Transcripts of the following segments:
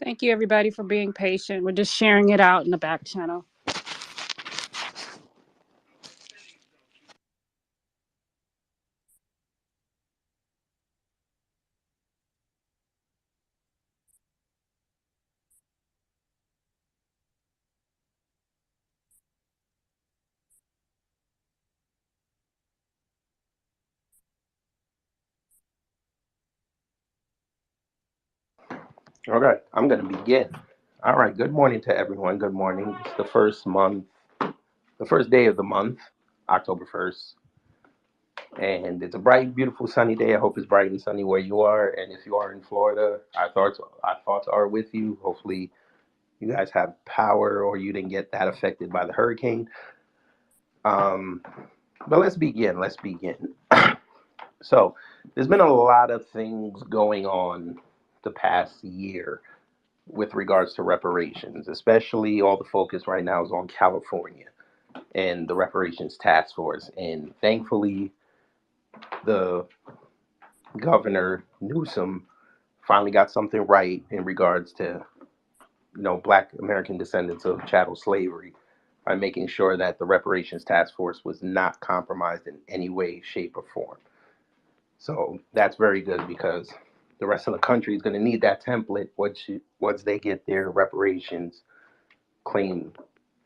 Thank you, everybody, for being patient. We're just sharing it out in the back channel. Okay, I'm going to begin. All right, good morning to everyone. Good morning. It's the first day of the month, October 1st. And it's a bright, beautiful, sunny day. I hope it's bright and sunny where you are. And if you are in Florida, our thoughts are with you. Hopefully, you guys have power or you didn't get that affected by the hurricane. Um, but let's begin. Let's begin. So, there's been a lot of things going on the past year with regards to reparations, especially all the focus right now is on California and the reparations task force. And thankfully, the governor Newsom finally got something right in regards to Black American descendants of chattel slavery by making sure that the reparations task force was not compromised in any way, shape, or form. So that's very good because the rest of the country is going to need that template once they get their reparations claim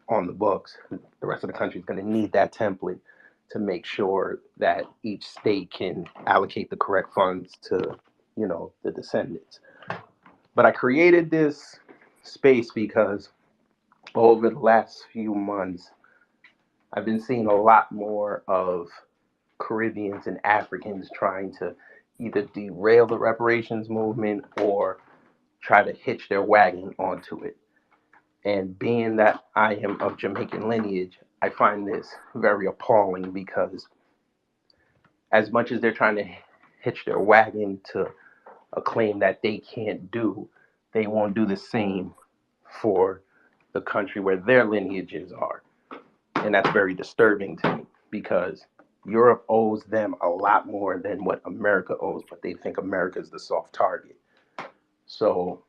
on the books. The rest of the country is going to need that template to make sure that each state can allocate the correct funds to, the descendants. But I created this space because over the last few months, I've been seeing a lot more of Caribbeans and Africans trying to either derail the reparations movement or try to hitch their wagon onto it. And being that I am of Jamaican lineage, I find this very appalling because as much as they're trying to hitch their wagon to a claim that they can't do, they won't do the same for the country where their lineages are. And that's very disturbing to me because Europe owes them a lot more than what America owes, but they think America is the soft target. So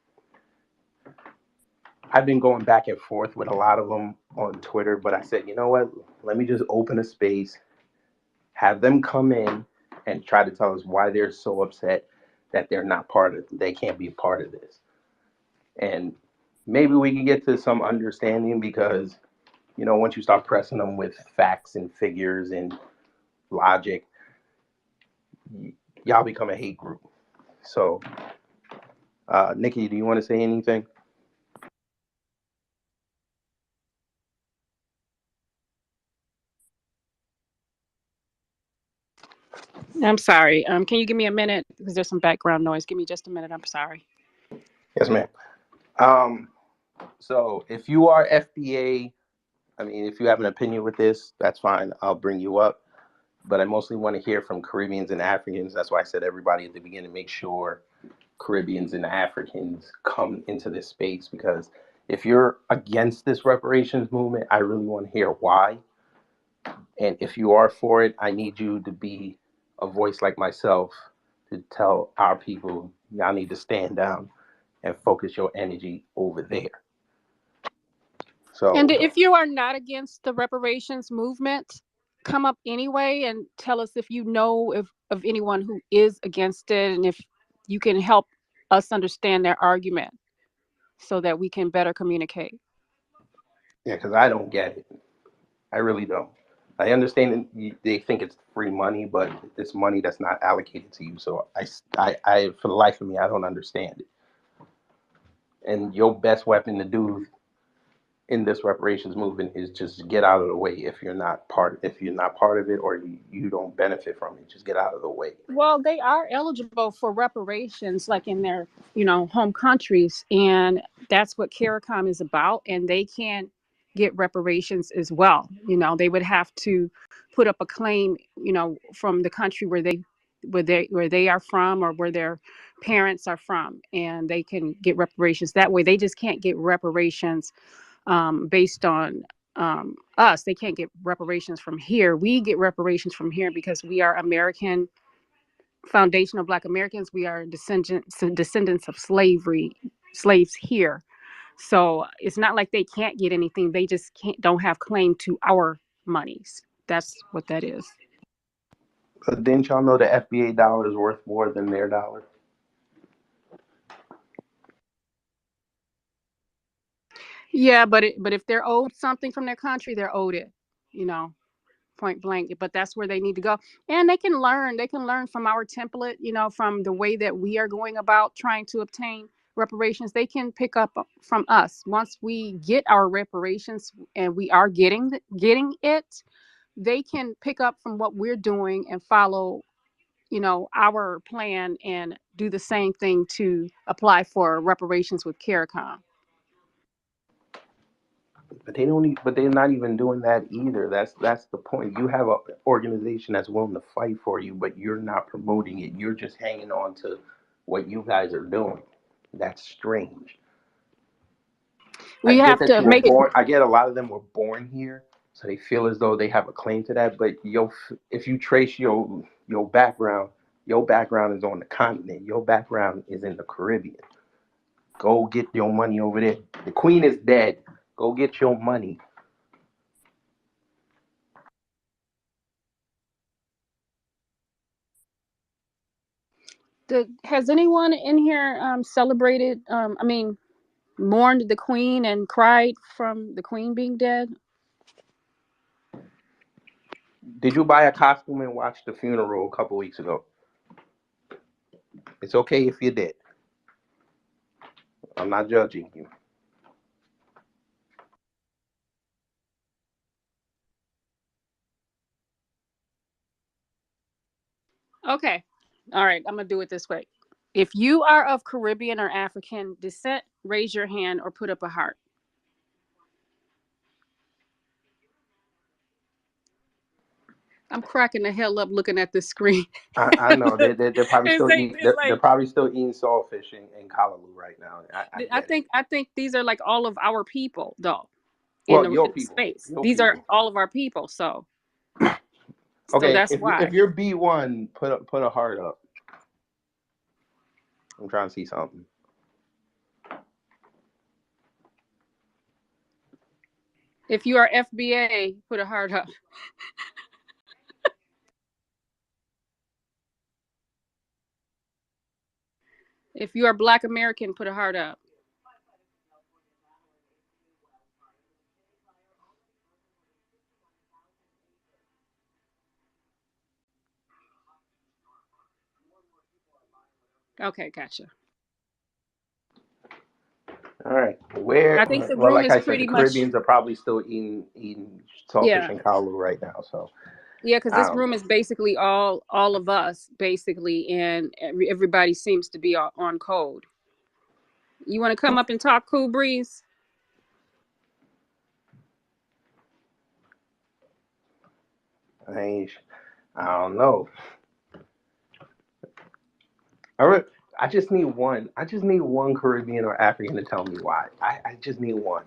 I've been going back and forth with a lot of them on Twitter, but I said, you know what? Let me just open a space, have them come in and try to tell us why they're so upset that they can't be a part of this. And maybe we can get to some understanding because, once you start pressing them with facts and figures and logic, y'all become a hate group. So, Nikki, do you want to say anything? I'm sorry. Can you give me a minute? Because there's some background noise. Give me just a minute. I'm sorry. Yes, ma'am. Um, so if you are FBA, I mean, if you have an opinion with this, that's fine. I'll bring you up. But I mostly want to hear from Caribbeans and Africans. That's why I said everybody at the beginning, make sure Caribbeans and Africans come into this space because if you're against this reparations movement, I really want to hear why. And if you are for it, I need you to be a voice like myself to tell our people, y'all need to stand down and focus your energy over there. And So, if you are not against the reparations movement, come up anyway and tell us if you know if of anyone who is against it and if you can help us understand their argument so that we can better communicate. yeah, because I don't get it. I really don't. I understand that they think it's free money, but it's money that's not allocated to you. So for the life of me, I don't understand it. And your best weapon to do in this reparations movement is just get out of the way if you're not part of it or you don't benefit from it, just get out of the way. Well, they are eligible for reparations, like in their, home countries, and that's what CARICOM is about. And they can get reparations as well. They would have to put up a claim, from the country where they are from or where their parents are from, and they can get reparations that way. They just can't get reparations based on us. They can't get reparations from here. We get reparations from here because we are American Foundation of Black Americans. We are descendants of slavery. slaves here. So it's not like they can't get anything. They just don't have claim to our monies. That's what that is. But didn't y'all know the FBA dollar is worth more than their dollar? Yeah, but if they're owed something from their country, they're owed it. You know, point blank. But that's where they need to go, and they can learn. They can learn from our template. From the way that we are going about trying to obtain reparations. They can pick up from us once we get our reparations, and we are getting it. They can pick up from what we're doing and follow our plan and do the same thing to apply for reparations with CARICOM. But they don't. But they're not even doing that either. That's the point. You have an organization that's willing to fight for you, but you're not promoting it. You're just hanging on to what you guys are doing. That's strange. I We get have that to you were make it. born. I get a lot of them were born here, so they feel as though they have a claim to that. But if you trace your background is on the continent. Your background is in the Caribbean. Go get your money over there. The Queen is dead. Go get your money. Has anyone in here celebrated? I mean, mourned the Queen and cried from the Queen being dead? Did you buy a costume and watch the funeral a couple weeks ago? It's okay if you did. I'm not judging you. Okay, all right. I'm gonna do it this way. If you are of Caribbean or African descent, raise your hand or put up a heart. I'm cracking the hell up looking at this screen. I know they're probably it's still like, eating. it's They're like probably still eating saltfish in Kalaloo right now. I I get it. think I think these are like all of our people though Well, in your the people, space. your These are people. all of our people. So Okay, that's if why. you're B1, put a heart up. I'm trying to see something. If you are FBA, put a heart up. If you are Black American, put a heart up. Okay, gotcha. All right, where? I think the Well, room like is I said, the pretty much. Caribbeans are probably still eating saltfish Yeah, and Kalaloo right now. So yeah, because I this don't room know. is basically all of us basically, and everybody seems to be on code. You want to come up and talk, Cool Breeze? I ain't. I don't know. I re- I just need one. I just need one Caribbean or African to tell me why. I just need one.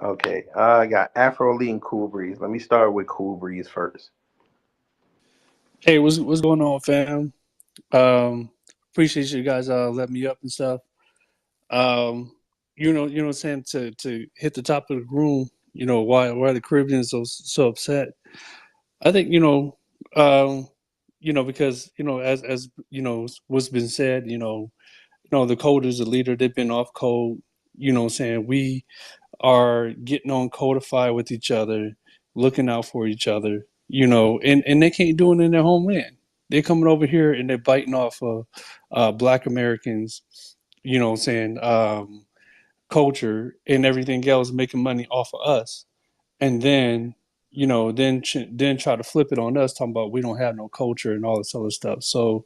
Okay, I got Afro Lee and Cool Breeze. Let me start with Cool Breeze first. Hey, what's going on, fam? Appreciate you guys letting me up and stuff. Um, what I'm saying, to hit the top of the room. Why the Caribbeans so upset? I think because as what's been said. The code is the leader. They've been off code. Saying we are getting on codify with each other, looking out for each other, and they can't do it in their homeland. They're coming over here and they're biting off of Black Americans, saying culture and everything else, making money off of us, and then then try to flip it on us, talking about we don't have no culture and all this other stuff. So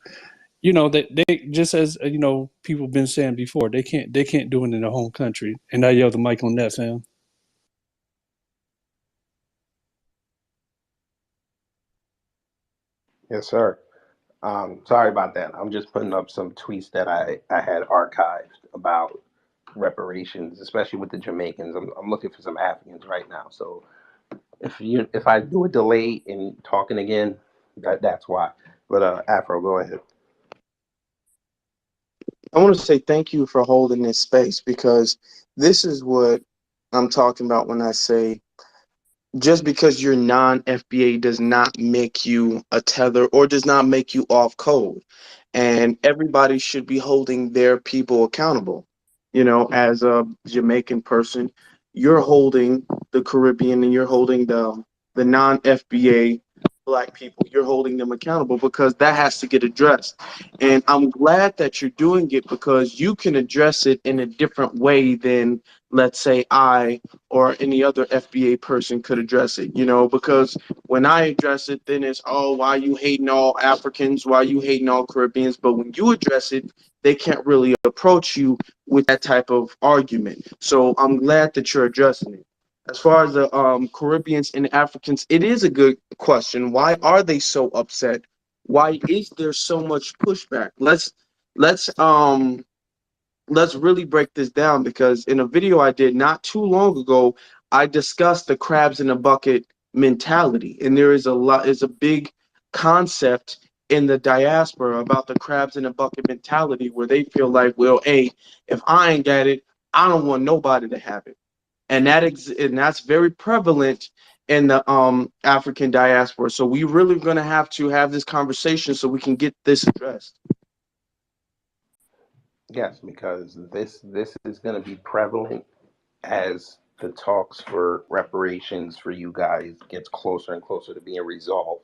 they just as people been saying before, they can't do it in their home country. And I yell the mic on that, fam. Yes, sir. Sorry about that. I'm just putting up some tweets that I had archived about reparations, especially with the Jamaicans. I'm looking for some Africans right now. So If I do a delay in talking again, that's why. But Afro, go ahead. I want to say thank you for holding this space, because this is what I'm talking about when I say just because you're non-FBA does not make you a tether or does not make you off code. And everybody should be holding their people accountable. You know, as a Jamaican person, you're holding the Caribbean and you're holding the non-FBA Black people. You're holding them accountable because that has to get addressed. And I'm glad that you're doing it because you can address it in a different way than, let's say, I or any other FBA person could address it, you know, because when I address it, then it's, oh, why you hating all Africans? Why you hating all Caribbeans? But when you address it, they can't really approach you with that type of argument. So I'm glad that you're addressing it. As far as the Caribbeans and Africans, it is a good question. Why are they so upset? Why is there so much pushback? Let's let's really break this down, because in a video I did not too long ago, I discussed the crabs in a bucket mentality. And there is a big concept in the diaspora about the crabs in a bucket mentality, where they feel like, well, hey, if I ain't got it, I don't want nobody to have it. And that's very prevalent in the African diaspora. So we really going to have this conversation so we can get this addressed. Yes, because this is going to be prevalent as the talks for reparations for you guys gets closer and closer to being resolved.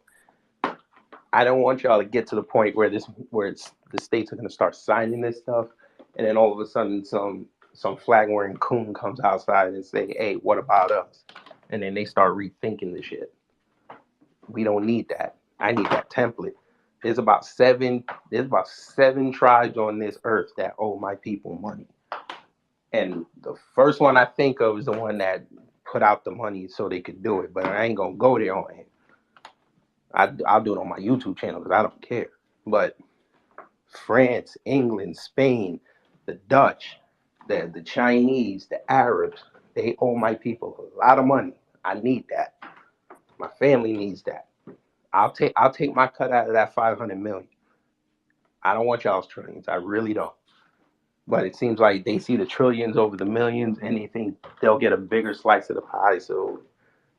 I don't want y'all to get to the point where it's the states are going to start signing this stuff, and then all of a sudden some flag wearing coon comes outside and say, "Hey, what about us?" And then they start rethinking the shit. We don't need that. I need that template. There's about seven tribes on this earth that owe my people money. And the first one I think of is the one that put out the money so they could do it. But I ain't gonna go there on it. I'll do it on my YouTube channel because I don't care. But France, England, Spain, the Dutch, the Chinese, the Arabs, they owe my people a lot of money. I need that. My family needs that. I'll take my cut out of that 500 million. I don't want y'all's trillions. I really don't. But it seems like they see the trillions over the millions and they think they'll get a bigger slice of the pie. So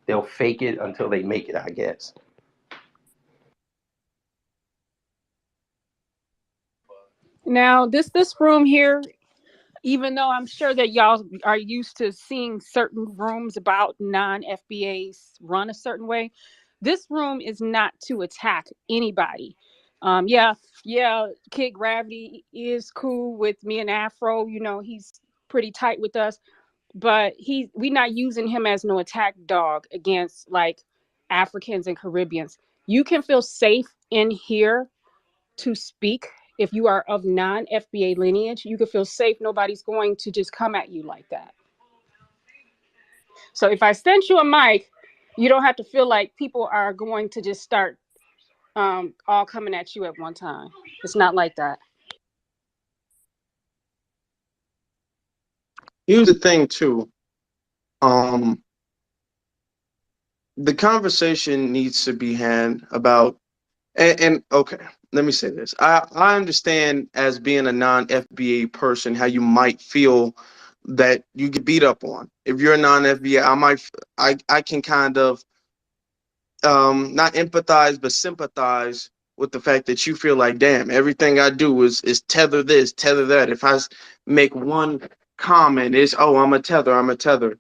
they'll fake it until they make it, I guess. Now, this room here, even though I'm sure that y'all are used to seeing certain rooms about non-FBAs run a certain way, this room is not to attack anybody. Yeah, yeah, Kid Gravity is cool with me and Afro. You know, he's pretty tight with us, but we not using him as no attack dog against like Africans and Caribbeans. You can feel safe in here to speak. If you are of non-FBA lineage, you can feel safe. Nobody's going to just come at you like that. So if I sent you a mic, you don't have to feel like people are going to just start all coming at you at one time. It's not like that. Here's the thing too. Um, the conversation needs to be had about, and okay, let me say this. I understand, as being a non-FBA person, how you might feel that you get beat up on. If you're a non-FBA, I can kind of not empathize but sympathize with the fact that you feel like, damn, everything I do is tether this, tether that. If make one comment, it's, oh, I'm a tether.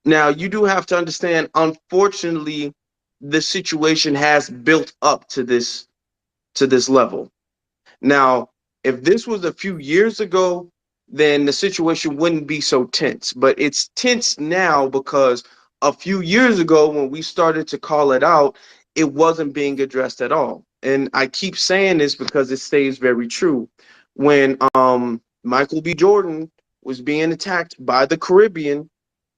Now you do have to understand, unfortunately, the situation has built up to this level. Now, if this was a few years ago, then the situation wouldn't be so tense. But it's tense now because a few years ago, when we started to call it out, it wasn't being addressed at all. And I keep saying this because it stays very true. When Michael B. Jordan was being attacked by the Caribbean,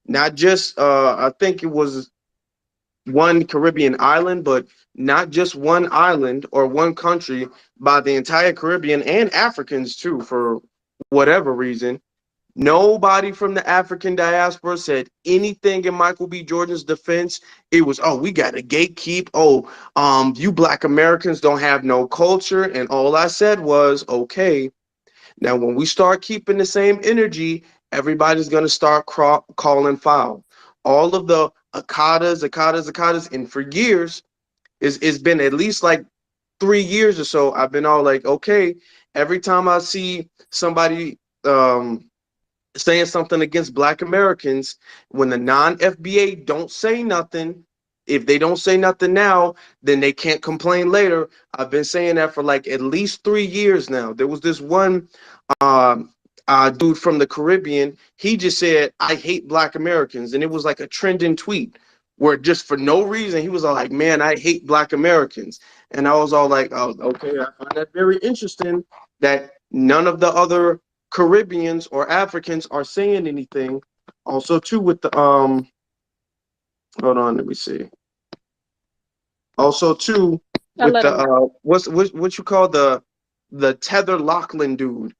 not just I think it was one Caribbean island, but not just one island or one country, by the entire Caribbean and Africans too, for whatever reason. Nobody from the African diaspora said anything in Michael B. Jordan's defense. It was, oh, we got to gatekeep. Oh, you Black Americans don't have no culture. And all I said was, okay, now when we start keeping the same energy, everybody's going to start calling foul. All of the Akadas, and for years, it's been at least like 3 years or so. I've been all like, okay, every time I see somebody saying something against Black Americans, when the non-FBA don't say nothing, if they don't say nothing now, then they can't complain later. I've been saying that for like at least 3 years now. There was this one dude from the Caribbean. He just said, I hate Black Americans. And it was like a trending tweet where just for no reason, he was all like, man, I hate Black Americans. And I was all like, oh, okay, I find that very interesting that none of the other Caribbeans or Africans are saying anything. Also, too, with the hold on, let me see. Also, too, I with let the him. what you call the Tether Lachlan dude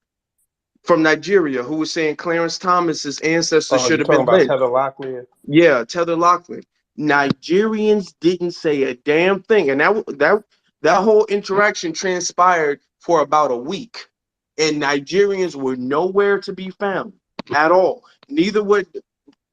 from Nigeria who was saying Clarence Thomas's ancestors Oh, should you have talking been about lynched. Heather Locklear? Yeah, Tether Lachlan. Nigerians didn't say a damn thing, and that whole interaction transpired for about a week, and Nigerians were nowhere to be found at all. Neither would,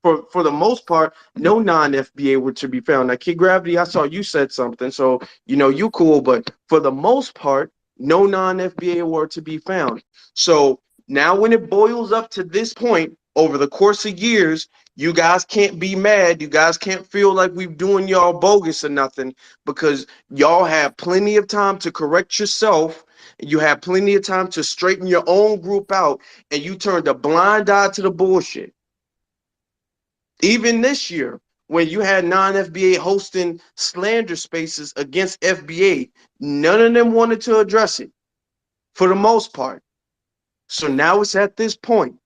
for the most part, no non-FBA were to be found. Now, Kid Gravity, I saw you said something, so you cool, but for the most part, no non-FBA were to be found. So now when it boils up to this point, over the course of years, you guys can't be mad. You guys can't feel like we're doing y'all bogus or nothing, because y'all have plenty of time to correct yourself. You have plenty of time to straighten your own group out, and you turned a blind eye to the bullshit. Even this year, when you had non-FBA hosting slander spaces against FBA, none of them wanted to address it for the most part. So now it's at this point.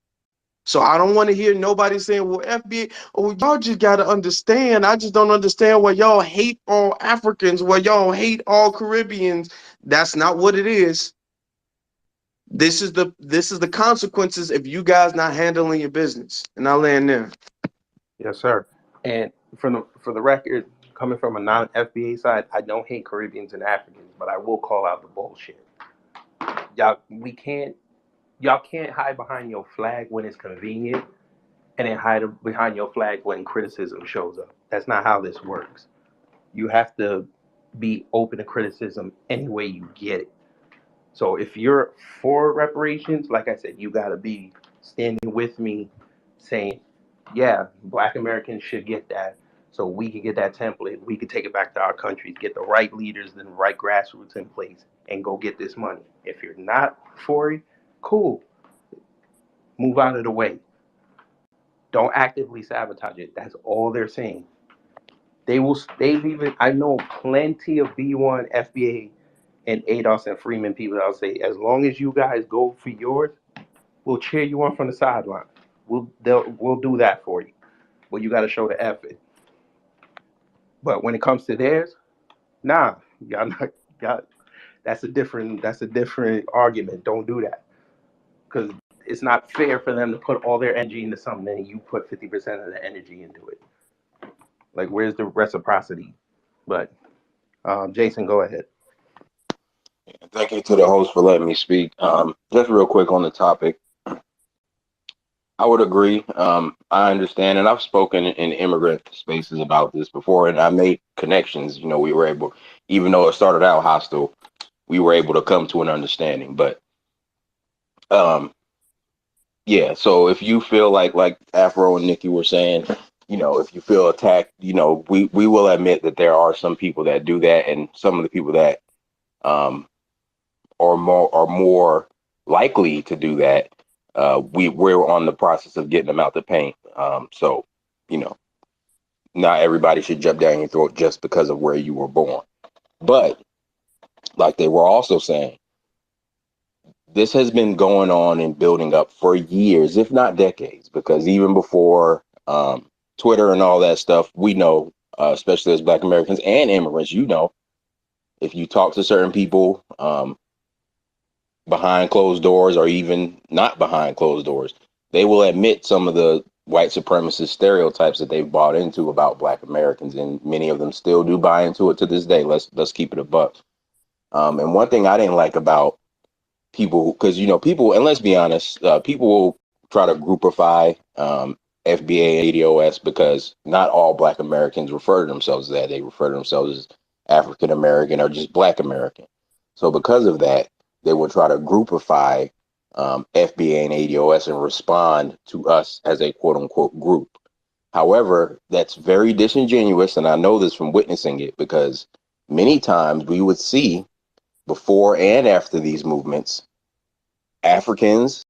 So I don't want to hear nobody saying, well, FBA, oh, y'all just got to understand. I just don't understand why y'all hate all Africans, why y'all hate all Caribbeans. That's not what it is. This is the consequences if you guys not handling your business. And I'll land there. Yes, sir. And for the record, coming from a non-FBA side, I don't hate Caribbeans and Africans, but I will call out the bullshit. Y'all can't hide behind your flag when it's convenient, and then hide behind your flag when criticism shows up. That's not how this works. You have to be open to criticism any way you get it. So if you're for reparations, like I said, you got to be standing with me saying, yeah, Black Americans should get that. So we can get that template. We can take it back to our countries, get the right leaders and the right grassroots in place, and go get this money. If you're not for it, cool. Move out of the way. Don't actively sabotage it. That's all they're saying. I know plenty of B1, FBA, and ADOS and Freeman people that'll say, as long as you guys go for yours, we'll cheer you on from the sideline. We'll do that for you. But you got to show the effort. But when it comes to theirs, nah, y'all not y'all. That's a different argument. Don't do that, because it's not fair for them to put all their energy into something and you put 50% of the energy into it. Like, where's the reciprocity? But Jason, go ahead. Thank you to the host for letting me speak. Just real quick on the topic, I would agree. I understand, and I've spoken in immigrant spaces about this before, and I made connections. We were able, even though it started out hostile, we were able to come to an understanding. But yeah. So if you feel like Afro and Nikki were saying, if you feel attacked, we will admit that there are some people that do that, and some of the people that are more likely to do that. We're on the process of getting them out the paint. So, not everybody should jump down your throat just because of where you were born. But like they were also saying, this has been going on and building up for years, if not decades, because even before Twitter and all that stuff, we know, especially as Black Americans and immigrants, if you talk to certain people behind closed doors or even not behind closed doors, they will admit some of the white supremacist stereotypes that they've bought into about Black Americans, and many of them still do buy into it to this day. Let's keep it a buck. And one thing I didn't like about people, because people, and let's be honest, people will try to groupify FBA and ADOS because not all Black Americans refer to themselves as that. They refer to themselves as African American or just Black American. So because of that, they will try to groupify FBA and ADOS and respond to us as a quote unquote group. However, that's very disingenuous, and I know this from witnessing it because many times we would see before and after these movements, Africans,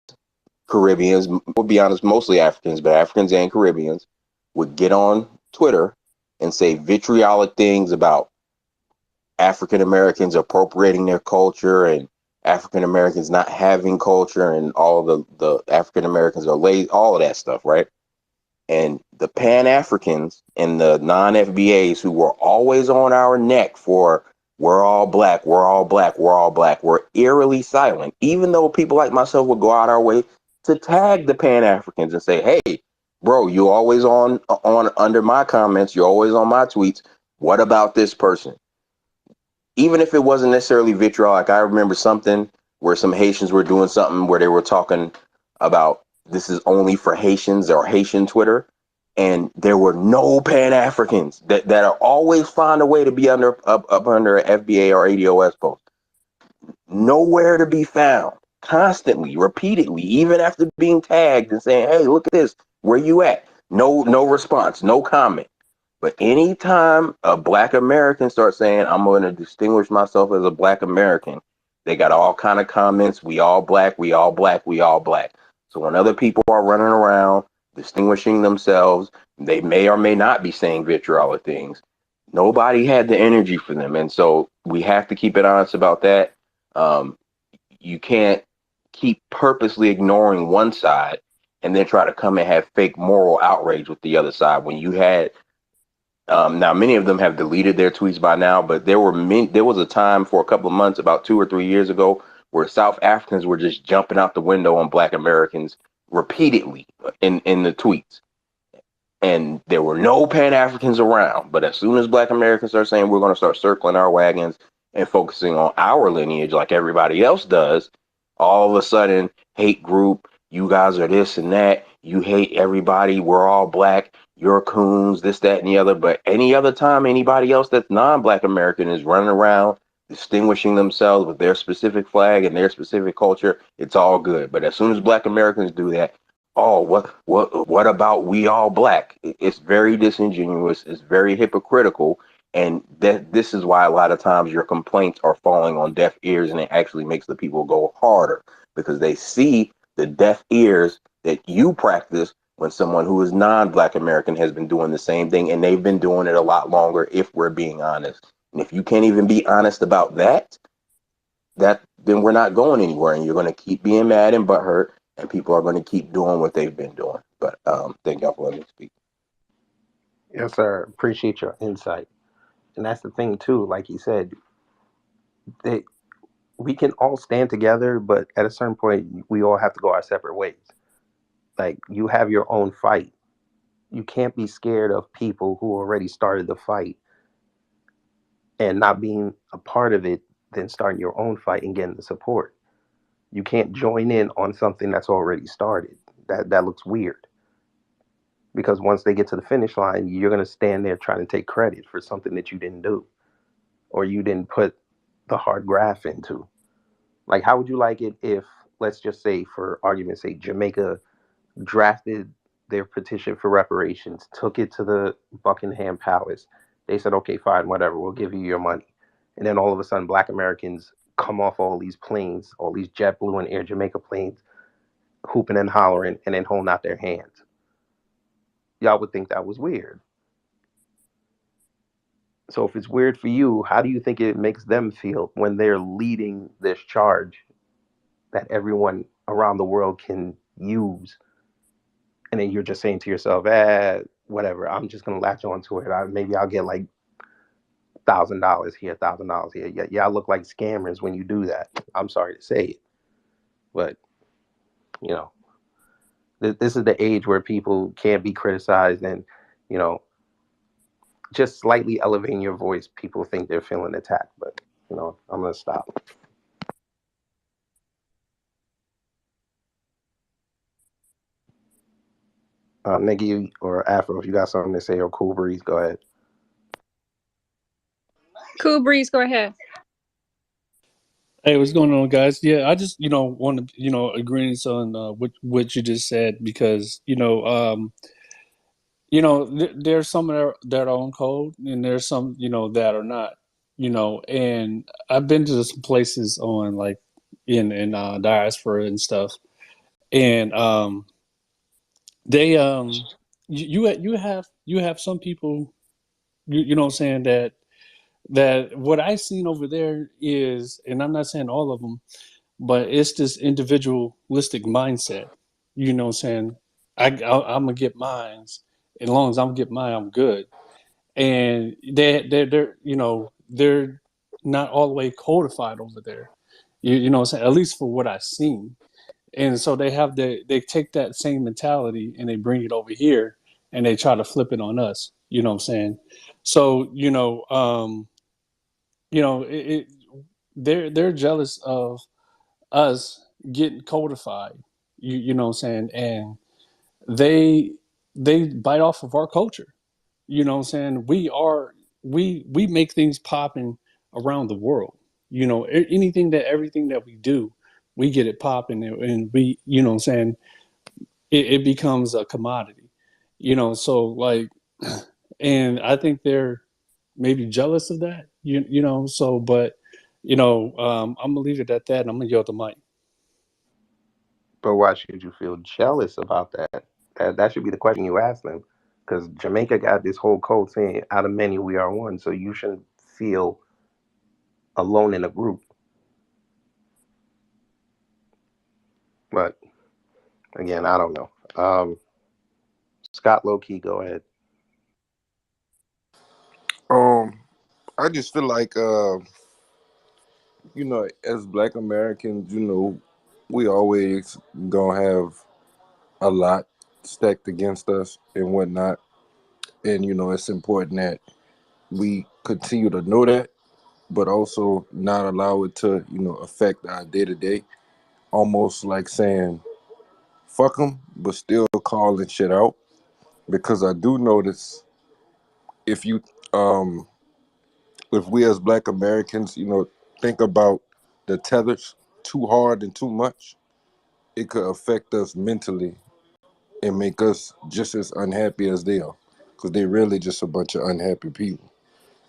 Caribbeans, we'll be honest, mostly Africans, but Africans and Caribbeans would get on Twitter and say vitriolic things about African Americans appropriating their culture and African Americans not having culture and all the African Americans are lazy, all of that stuff, right? And the Pan Africans and the non FBAs who were always on our neck for we're all black, we're all black, we're all black, were eerily silent, even though people like myself would go out our way to tag the Pan Africans and say, hey, bro, you always on under my comments, you're always on my tweets. What about this person? Even if it wasn't necessarily vitriolic, I remember something where some Haitians were doing something where they were talking about this is only for Haitians or Haitian Twitter. And there were no Pan Africans that are always find a way to be up under an FBA or ADOS post. Nowhere to be found, constantly, repeatedly, even after being tagged and saying, hey, look at this, where you at? No response, no comment. But anytime a Black American starts saying, I'm going to distinguish myself as a Black American, they got all kind of comments. We all black, we all black, we all black. So when other people are running around distinguishing themselves, they may or may not be saying vitriolic things. Nobody had the energy for them. And so we have to keep it honest about that. You can't keep purposely ignoring one side and then try to come and have fake moral outrage with the other side when you had now, many of them have deleted their tweets by now, but there was a time for a couple of months, about 2 or 3 years ago, where South Africans were just jumping out the window on Black Americans repeatedly in the tweets. And there were no Pan Africans around. But as soon as Black Americans start saying we're going to start circling our wagons and focusing on our lineage like everybody else does, all of a sudden, hate group, you guys are this and that, you hate everybody, we're all black, you're coons, this, that, and the other. But any other time anybody else that's non-Black American is running around distinguishing themselves with their specific flag and their specific culture, it's all good. But as soon as Black Americans do that, oh, what about we all black? It's very disingenuous, it's very hypocritical. And this is why a lot of times your complaints are falling on deaf ears, and it actually makes the people go harder because they see the deaf ears that you practice when someone who is non-Black American has been doing the same thing, and they've been doing it a lot longer, if we're being honest. And if you can't even be honest about that, then we're not going anywhere, and you're going to keep being mad and butthurt, and people are going to keep doing what they've been doing. But thank y'all for letting me speak. Yes, sir. Appreciate your insight. And that's the thing too. Like you said, we can all stand together, but at a certain point, we all have to go our separate ways. Like you have your own fight. You can't be scared of people who already started the fight and not being a part of it, then starting your own fight and getting the support. You can't join in on something that's already started. That looks weird. Because once they get to the finish line, you're going to stand there trying to take credit for something that you didn't do or you didn't put the hard graft into. Like, how would you like it if, let's just say, for argument's sake, Jamaica drafted their petition for reparations, took it to the Buckingham Palace. They said, okay, fine, whatever, we'll give you your money. And then all of a sudden, Black Americans come off all these planes, all these JetBlue and Air Jamaica planes, hooping and hollering and then holding out their hands. Y'all would think that was weird. So if it's weird for you, how do you think it makes them feel when they're leading this charge that everyone around the world can use? And then you're just saying to yourself, whatever, I'm just going to latch on to it. Maybe I'll get like $1,000 here, $1,000 here. Y'all look like scammers when you do that. I'm sorry to say it. But, This is the age where people can't be criticized, and you know, just slightly elevating your voice, people think they're feeling attacked. But I'm gonna stop. Nikki or Afro, if you got something to say, or Cool Breeze, go ahead. Cool Breeze, go ahead. Hey, what's going on, guys? Yeah, I just want to agreeing on what you just said, because there's some that are on code, and there's some that are not. And I've been to some places on, like, in diaspora and stuff, and they you have some people, you know what I'm saying, that what I've seen over there is, and I'm not saying all of them, but it's this individualistic mindset. You know what I'm saying? I'm gonna get mines. As long as I'm get mine, I'm good. And they're not all the way codified over there. You know what I'm saying? At least for what I've seen. And so they take that same mentality and they bring it over here, and they try to flip it on us. You know what I'm saying? So they're jealous of us getting codified. You know what I'm saying? And they bite off of our culture. You know what I'm saying? We make things popping around the world. Everything that we do, we get it popping, and we, what I'm saying, it becomes a commodity. So, like, and I think they're maybe jealous of that. So, but I'm gonna leave it at that, and I'm gonna yell at the mic. But why should you feel jealous about that? That should be the question you ask them. Because Jamaica got this whole code saying, out of many, we are one. So you shouldn't feel alone in a group. But again, I don't know. Scott Lowkey, go ahead. I just feel like as Black Americans, we always gonna have a lot stacked against us and whatnot. And it's important that we continue to know that, but also not allow it to, affect our day to day. Almost like saying fuck them, but still calling shit out. Because I do notice if you if we as Black Americans, think about the tethers too hard and too much, it could affect us mentally and make us just as unhappy as they are. Because they really just a bunch of unhappy people.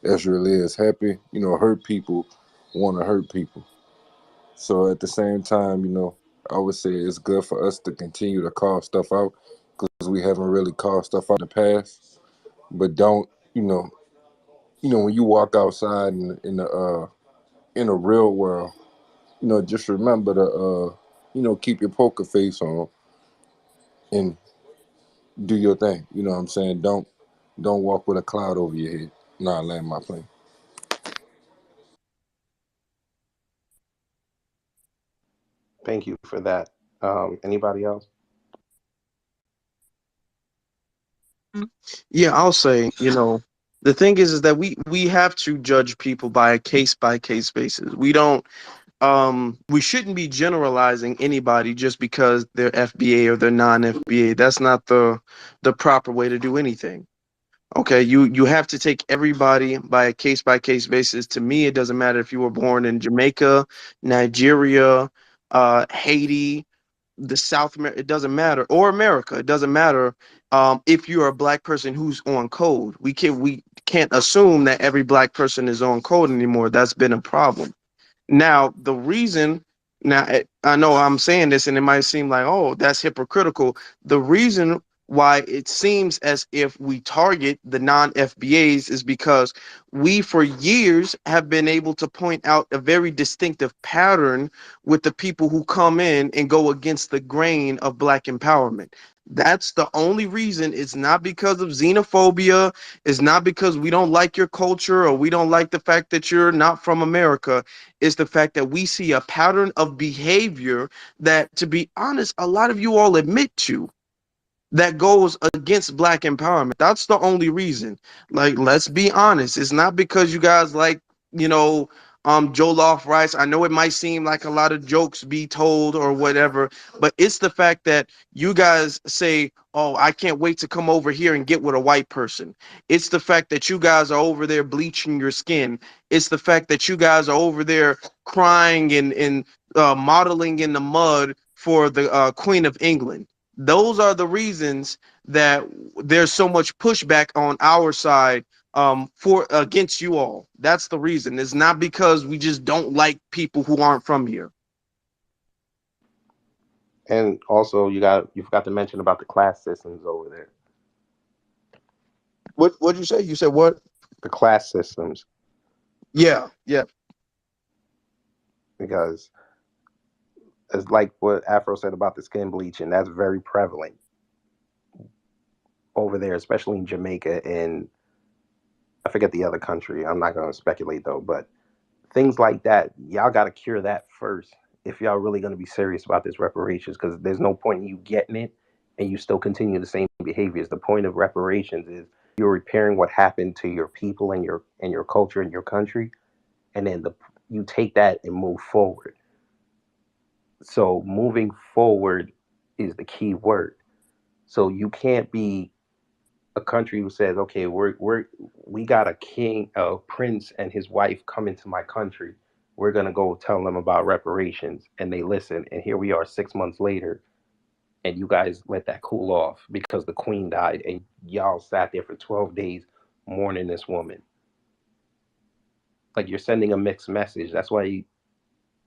That's really is. Happy, hurt people want to hurt people. So at the same time, I would say it's good for us to continue to call stuff out, because we haven't really called stuff out in the past. But don't, when you walk outside in the real world, just remember to keep your poker face on and do your thing. You know what I'm saying? Don't walk with a cloud over your head. Nah, land my plane. Thank you for that. Anybody else? Yeah, I'll say, the thing is that we have to judge people by a case by case basis. We shouldn't be generalizing anybody just because they're FBA or they're non-FBA. That's not the proper way to do anything. Okay, you have to take everybody by a case by case basis. To me, it doesn't matter if you were born in Jamaica, Nigeria, Haiti, the South America, it doesn't matter, or America, it doesn't matter. If you're a Black person who's on code, we can't assume that every Black person is on code anymore. That's been a problem. Now, the reason, I know I'm saying this and it might seem like, oh, that's hypocritical. The reason why it seems as if we target the non-FBAs is because we, for years, have been able to point out a very distinctive pattern with the people who come in and go against the grain of Black empowerment. That's the only reason. It's not because of xenophobia. It's not because we don't like your culture or we don't like the fact that you're not from America. Is the fact that we see a pattern of behavior that, to be honest, a lot of you all admit to. that goes against black empowerment. That's the only reason. Like, let's be honest. It's not because you guys like, you know, Jollof rice. I know it might seem like a lot of jokes be told or whatever, but it's the fact that you guys say, "Oh, I can't wait to come over here and get with a white person." It's the fact that you guys are over there bleaching your skin. It's the fact that you guys are over there crying and modeling in the mud for the Queen of England. Those are the reasons that there's so much pushback on our side for against you all. That's the reason. It's not because we just don't like people who aren't from here. And also, you forgot to mention about the class systems over there. What'd you say? You said what? The class systems, Yeah. because it's like what Afro said about the skin bleaching. That's very prevalent over there, especially in Jamaica, and I forget the other country. I'm not going to speculate though, but things like that, y'all got to cure that first if y'all really going to be serious about this reparations, because there's no point in you getting it and you still continue the same behaviors. The point of reparations is you're repairing what happened to your people and your culture and your country, and then you take that and move forward. So moving forward is the key word. So you can't be a country who says, okay, we got a king, a prince and his wife come into my country. We're gonna go tell them about reparations, and they listen. And here we are 6 months later, and you guys let that cool off because the queen died, and y'all sat there for 12 days mourning this woman. Like, you're sending a mixed message. That's why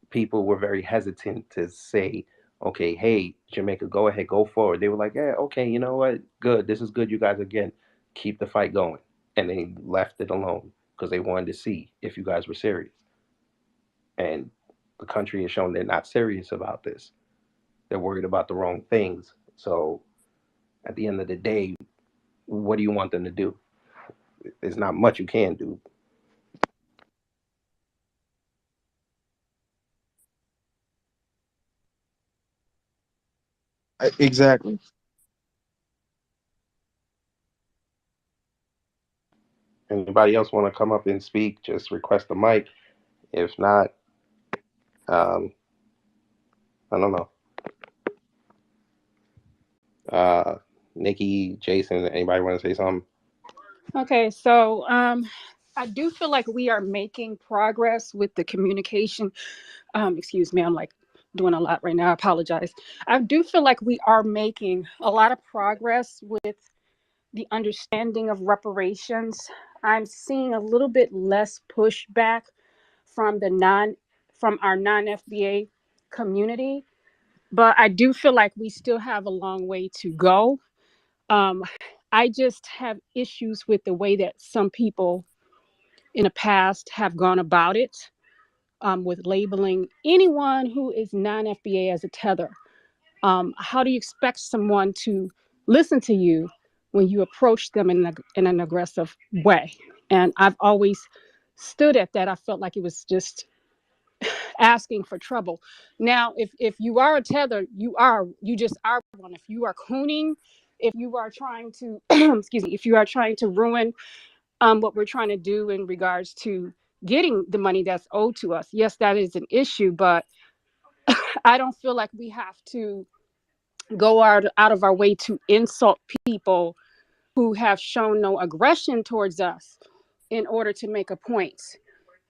people were very hesitant to say, okay, hey, Jamaica, go ahead, go forward. They were like, yeah, okay, you know what? Good. This is good. You guys, again, keep the fight going. And they left it alone because they wanted to see if you guys were serious. And the country has shown they're not serious about this. They're worried about the wrong things. So at the end of the day, what do you want them to do? There's not much you can do. Exactly. Anybody else want to come up and speak? Just request the mic. If not, um, I don't know. Nikki, Jason, anybody want to say something? Okay, so I do feel like we are making progress with the communication. Excuse me, I'm like doing a lot right now. I apologize. I do feel like we are making a lot of progress with the understanding of reparations. I'm seeing a little bit less pushback from from our non-FBA community, but I do feel like we still have a long way to go. Um, I just have issues with the way that some people in the past have gone about it, with labeling anyone who is non-FBA as a tether. How do you expect someone to listen to you when you approach them in an aggressive way? And I've always stood at that. I felt like it was just asking for trouble. Now, if you are a tether, you just are one. If you are cooning, if you are trying to excuse me, if you are trying to ruin what we're trying to do in regards to getting the money that's owed to us, yes, that is an issue, but I don't feel like we have to go out of our way to insult people who have shown no aggression towards us in order to make a point.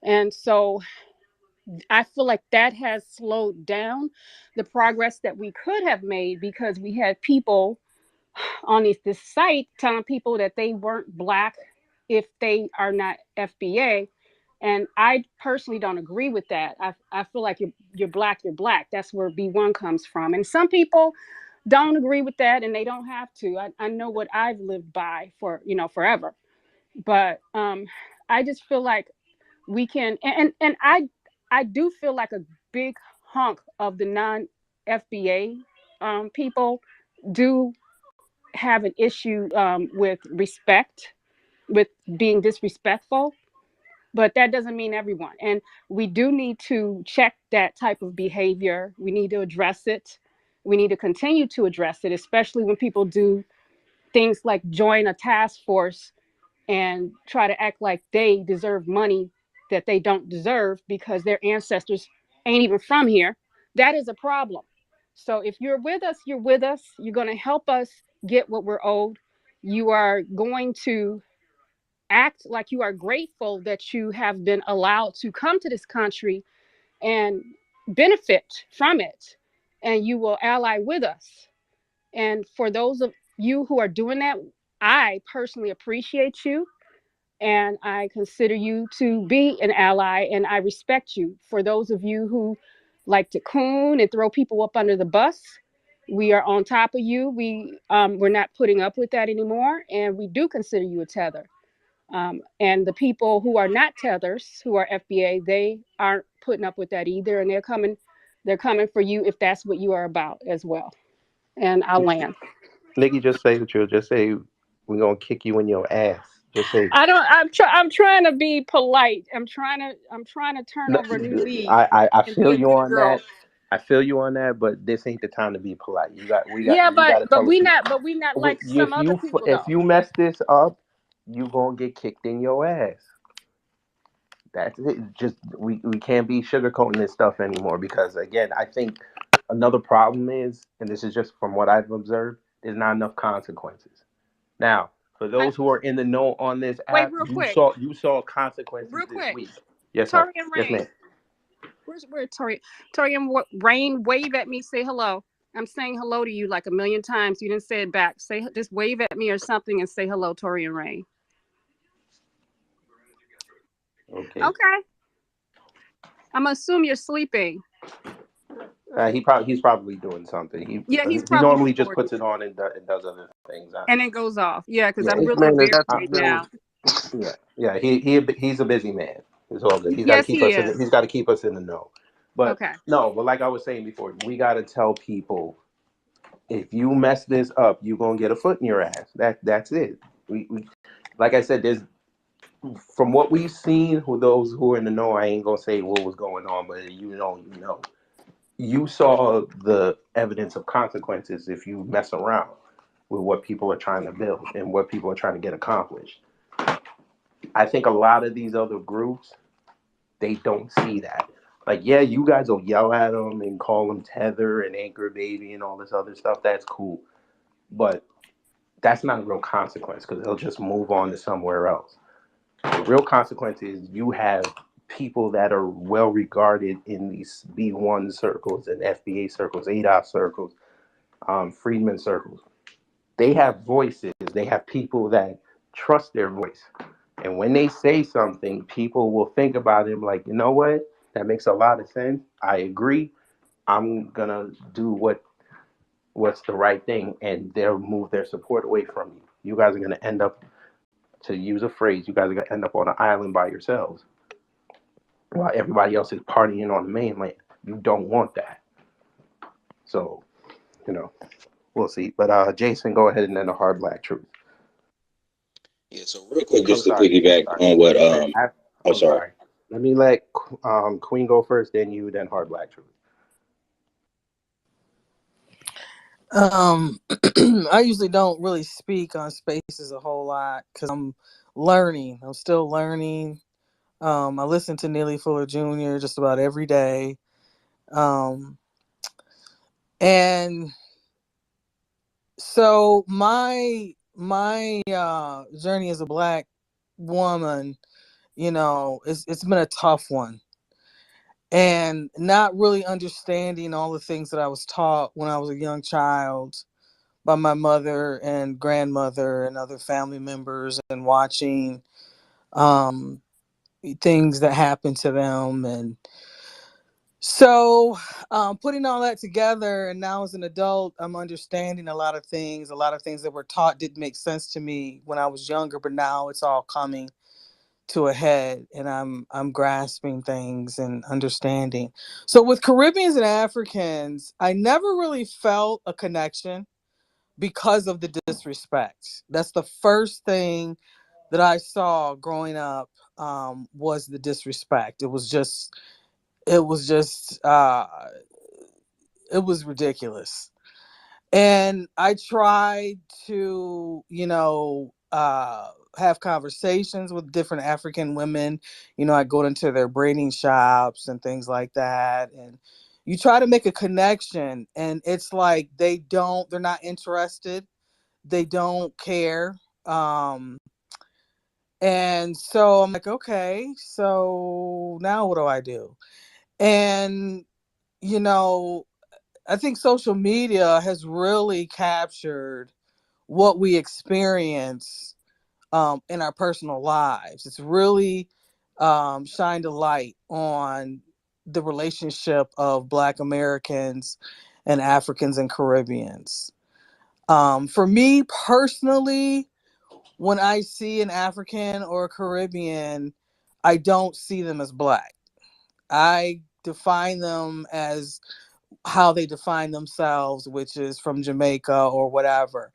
And so I feel like that has slowed down the progress that we could have made, because we had people on this site telling people that they weren't Black if they are not FBA. And I personally don't agree with that. I feel like you're Black, you're Black. That's where B1 comes from. And some people don't agree with that, and they don't have to. I know what I've lived by for, forever. But I just feel like we can, and I do feel like a big hunk of the non-FBA people do have an issue with respect, with being disrespectful, but that doesn't mean everyone. And we do need to check that type of behavior. We need to address it. We need to continue to address it, especially when people do things like join a task force and try to act like they deserve money that they don't deserve because their ancestors ain't even from here. That is a problem. So if you're with us, you're with us. You're going to help us get what we're owed. You are going to act like you are grateful that you have been allowed to come to this country and benefit from it. And you will ally with us. And for those of you who are doing that, I personally appreciate you and I consider you to be an ally and I respect you. For those of you who like to coon and throw people up under the bus, we are on top of you. We're not putting up with that anymore, and we do consider you a tether. And the people who are not tethers, who are FBA, they aren't putting up with that either, and they're coming for you if that's what you are about as well. And I'll land. Nikki, just say the truth. Just say we're gonna kick you in your ass. Just say. I don't. I'm trying to be polite. I'm trying to turn No, over a new leaf I and be feel a you good on girl. that. I feel you on that, but this ain't the time to be polite. Yeah, You got to tell but the truth. we not like some other people If though. you mess this up, you gonna get kicked in your ass. That's it. Just we can't be sugarcoating this stuff anymore because again, I think another problem is, and this is just from what I've observed, there's not enough consequences. Now, for I, those who are in the know on this wait, app, real quick, you saw consequences real this quick. week. Yes, ma'am. Tori and Yes, Rain. ma'am. Where's Tori? Tori and Rain, wave at me. Say hello. I'm saying hello to you like a million times. You didn't say it back. Say just wave at me or something and say hello, Tori and Rain. Okay. Okay. I'm gonna assume you're sleeping. He's probably doing something. Yeah, he's He probably normally just recording. puts it on and does other things. And it goes off. Yeah, because Yeah, I'm This really man busy has to right do. now. he's a busy man. It's all good. Yes, he is. He's got to keep us in the know. But Okay. no, but like I was saying before, we got to tell people if you mess this up, you're gonna get a foot in your ass. That's it. We like I said, there's from what we've seen, who those who are in the know, I ain't gonna say what was going on, but you know. You saw the evidence of consequences if you mess around with what people are trying to build and what people are trying to get accomplished. I think a lot of these other groups, they don't see that. Like, yeah, you guys will yell at them and call them tether and anchor baby and all this other stuff. That's cool. But that's not a real consequence because they'll just move on to somewhere else. The real consequence is you have people that are well regarded in these B1 circles and FBA circles, ADOS circles, Freedman circles. They have voices. They have people that trust their voice. And when they say something, people will think about it like, you know what? That makes a lot of sense. I agree. I'm gonna do what's the right thing, and they'll move their support away from you. You guys are gonna end up, to use a phrase, you guys are gonna end up on an island by yourselves while everybody else is partying on the mainland. You don't want that. So, you know, we'll see. But Jason, go ahead and then the hard black truth. Yeah, so real quick, I'm just to sorry. I'm piggyback sorry. on what I'm sorry. sorry. Let me let Queen go first, then you, then hard black truth. I usually don't really speak on spaces a whole lot because I'm learning. I'm still learning. I listen to Neely Fuller Jr. just about every day. And so my journey as a Black woman, it's been a tough one. And not really understanding all the things that I was taught when I was a young child by my mother and grandmother and other family members, and watching things that happened to them. And so putting all that together, and now as an adult, I'm understanding a lot of things that were taught didn't make sense to me when I was younger, but now it's all coming to a head, and I'm grasping things and understanding. So with Caribbeans and Africans, I never really felt a connection because of the disrespect. That's the first thing that I saw growing up, was the disrespect. It was just it was ridiculous. And I tried to, have conversations with different African women. I go into their braiding shops and things like that. And you try to make a connection, and it's like they're not interested. They don't care. And so I'm like, okay, so now what do I do? And, you know, I think social media has really captured what we experience in our personal lives. It's really shined a light on the relationship of Black Americans and Africans and Caribbeans. For me personally, when I see an African or a Caribbean, I don't see them as Black. I define them as how they define themselves, which is from Jamaica or whatever.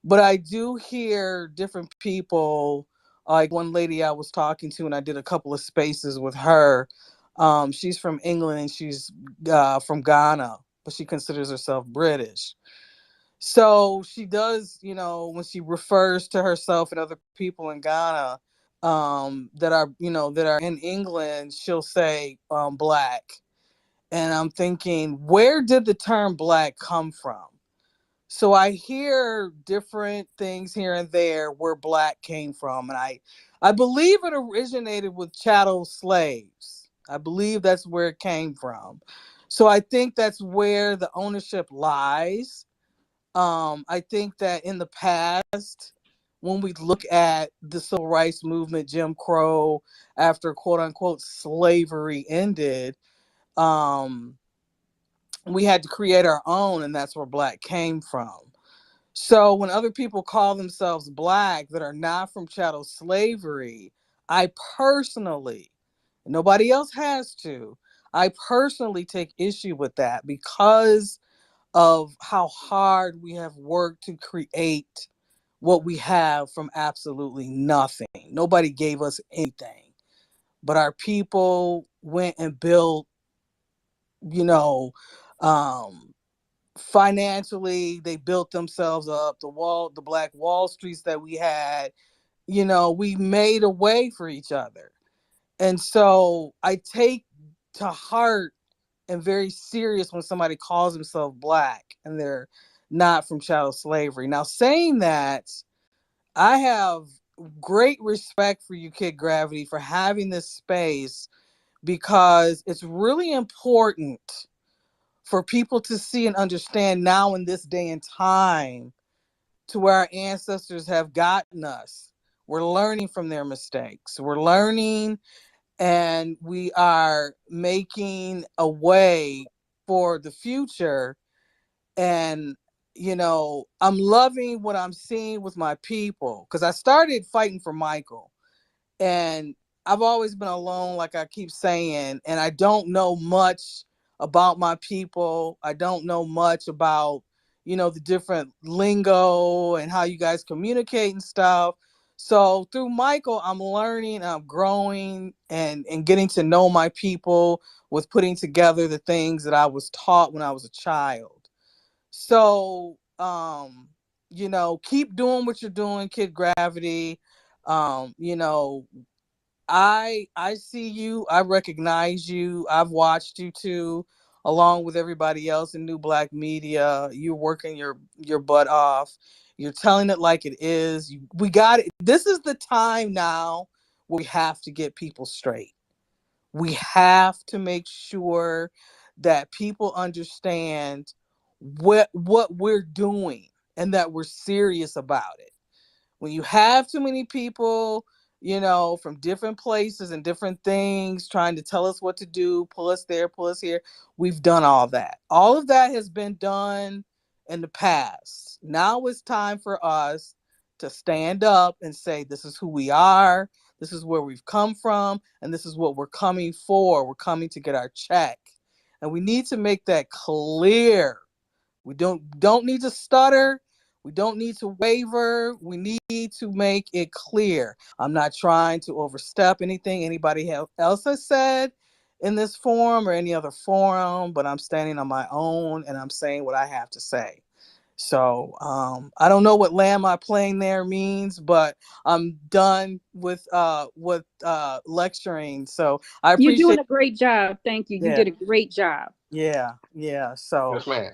But I do hear different people, like one lady I was talking to, and I did a couple of spaces with her. She's from England and she's from Ghana, but she considers herself British. So she does, when she refers to herself and other people in Ghana that are in England, she'll say Black. And I'm thinking, where did the term Black come from? So I hear different things here and there where Black came from. And I believe it originated with chattel slaves. I believe that's where it came from. So I think that's where the ownership lies. I think that in the past, when we look at the civil rights movement, Jim Crow, after quote unquote slavery ended, um, we had to create our own, and that's where Black came from. So when other people call themselves Black that are not from chattel slavery, I personally, nobody else has to, I personally take issue with that because of how hard we have worked to create what we have from absolutely nothing. Nobody gave us anything, but our people went and built, you know, um, financially, they built themselves up. The Black Wall Streets that we had, we made a way for each other. And so I take to heart and very serious when somebody calls themselves Black and they're not from chattel slavery. Now, saying that, I have great respect for you, Kid Gravity, for having this space because it's really important for people to see and understand now in this day and time to where our ancestors have gotten us. We're learning from their mistakes. We're learning and we are making a way for the future. And, I'm loving what I'm seeing with my people because I started fighting for Michael. And I've always been alone, like I keep saying, and I don't know much about my people. I don't know much about, the different lingo and how you guys communicate and stuff. So through Michael, I'm learning, I'm growing and getting to know my people with putting together the things that I was taught when I was a child. So, keep doing what you're doing, Kid Gravity. Um, you know, I see you. I recognize you. I've watched you too, along with everybody else in New Black Media. You're working your butt off. You're telling it like it is. We got it. This is the time now where we have to get people straight. We have to make sure that people understand what we're doing and that we're serious about it. When you have too many people, from different places and different things trying to tell us what to do, pull us there, pull us here, we've done all that. All of that has been done in the past. Now it's time for us to stand up and say, this is who we are, this is where we've come from, and this is what we're coming for. We're coming to get our check. And we need to make that clear. We don't need to stutter. We don't need to waver. We need to make it clear. I'm not trying to overstep anything anybody else has said in this forum or any other forum, but I'm standing on my own and I'm saying what I have to say. So I don't know what "Land My Plane There" means, but I'm done with lecturing. So I You're doing appreciate. a great job. Thank you. You Yeah, did a great job. yeah. So Yes, ma'am.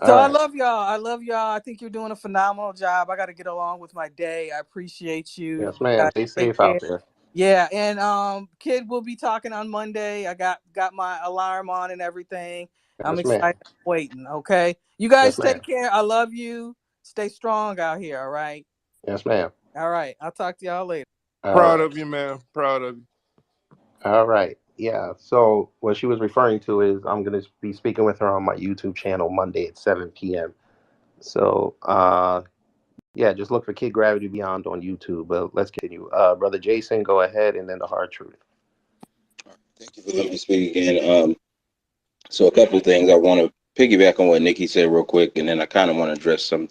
so All I right. love y'all. I love y'all. I think you're doing a phenomenal job. I got to get along with my day. I appreciate you. Yes, You ma'am. guys Stay take safe care. out there. Yeah, and kid, we'll be talking on Monday. I got my alarm on and everything. I'm Yes, ma'am. excited. I'm waiting. Okay, you Yes, guys ma'am. take care. I love you. Stay strong out here. All right. Yes, ma'am. All right. I'll talk to y'all later. All Proud right. of you, man. Proud of you. All right. Yeah. So what she was referring to is I'm going to be speaking with her on my YouTube channel Monday at 7 p.m. So, yeah, just look for Kid Gravity Beyond on YouTube. But let's continue. Brother Jason, go ahead, and then the hard truth. Thank you for letting me speak again. So a couple things I want to piggyback on what Nikki said real quick, and then I kind of want to address some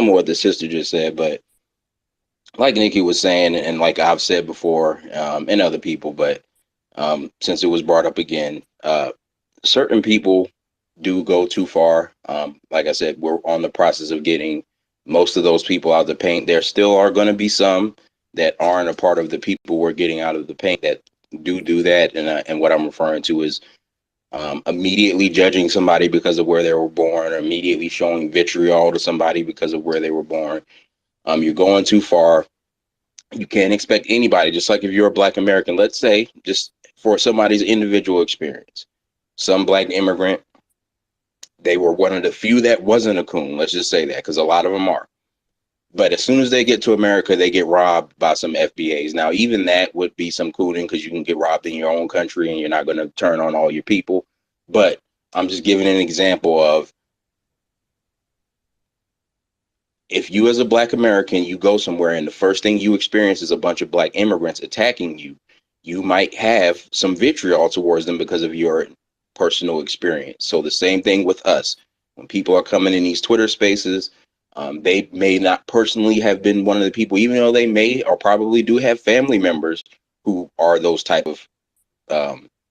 of what the sister just said. But like Nikki was saying, and like I've said before, and other people, but since it was brought up again, certain people do go too far. Like I said, we're on the process of getting most of those people out of the paint. There still are going to be some that aren't a part of the people we're getting out of the paint that do that. And what I'm referring to is immediately judging somebody because of where they were born, or immediately showing vitriol to somebody because of where they were born. You're going too far. You can't expect anybody, just like if you're a Black American, let's say, just for somebody's individual experience, some Black immigrant, they were one of the few that wasn't a coon. Let's just say that, because a lot of them are. But as soon as they get to America, they get robbed by some FBAs. Now, even that would be some cooning, because you can get robbed in your own country and you're not going to turn on all your people. But I'm just giving an example of, if you as a Black American, you go somewhere and the first thing you experience is a bunch of Black immigrants attacking you, you might have some vitriol towards them because of your personal experience. So the same thing with us. When people are coming in these Twitter spaces, they may not personally have been one of the people, even though they may or probably do have family members who are those type of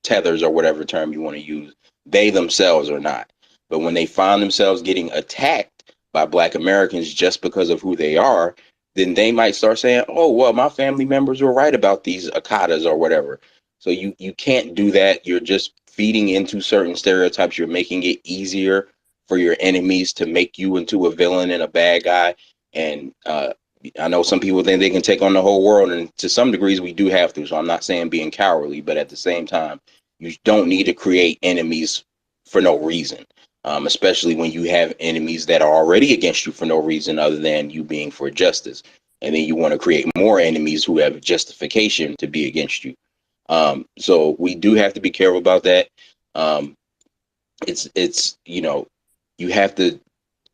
tethers, or whatever term you want to use. They themselves are not. But when they find themselves getting attacked by Black Americans just because of who they are, then they might start saying, oh, well, my family members were right about these Akatas or whatever. So you can't do that. You're just feeding into certain stereotypes. You're making it easier for your enemies to make you into a villain and a bad guy. And I know some people think they can take on the whole world, and to some degrees we do have to. So I'm not saying being cowardly, but at the same time, you don't need to create enemies for no reason, especially when you have enemies that are already against you for no reason other than you being for justice. And then you want to create more enemies who have justification to be against you. So we do have to be careful about that. It's you have to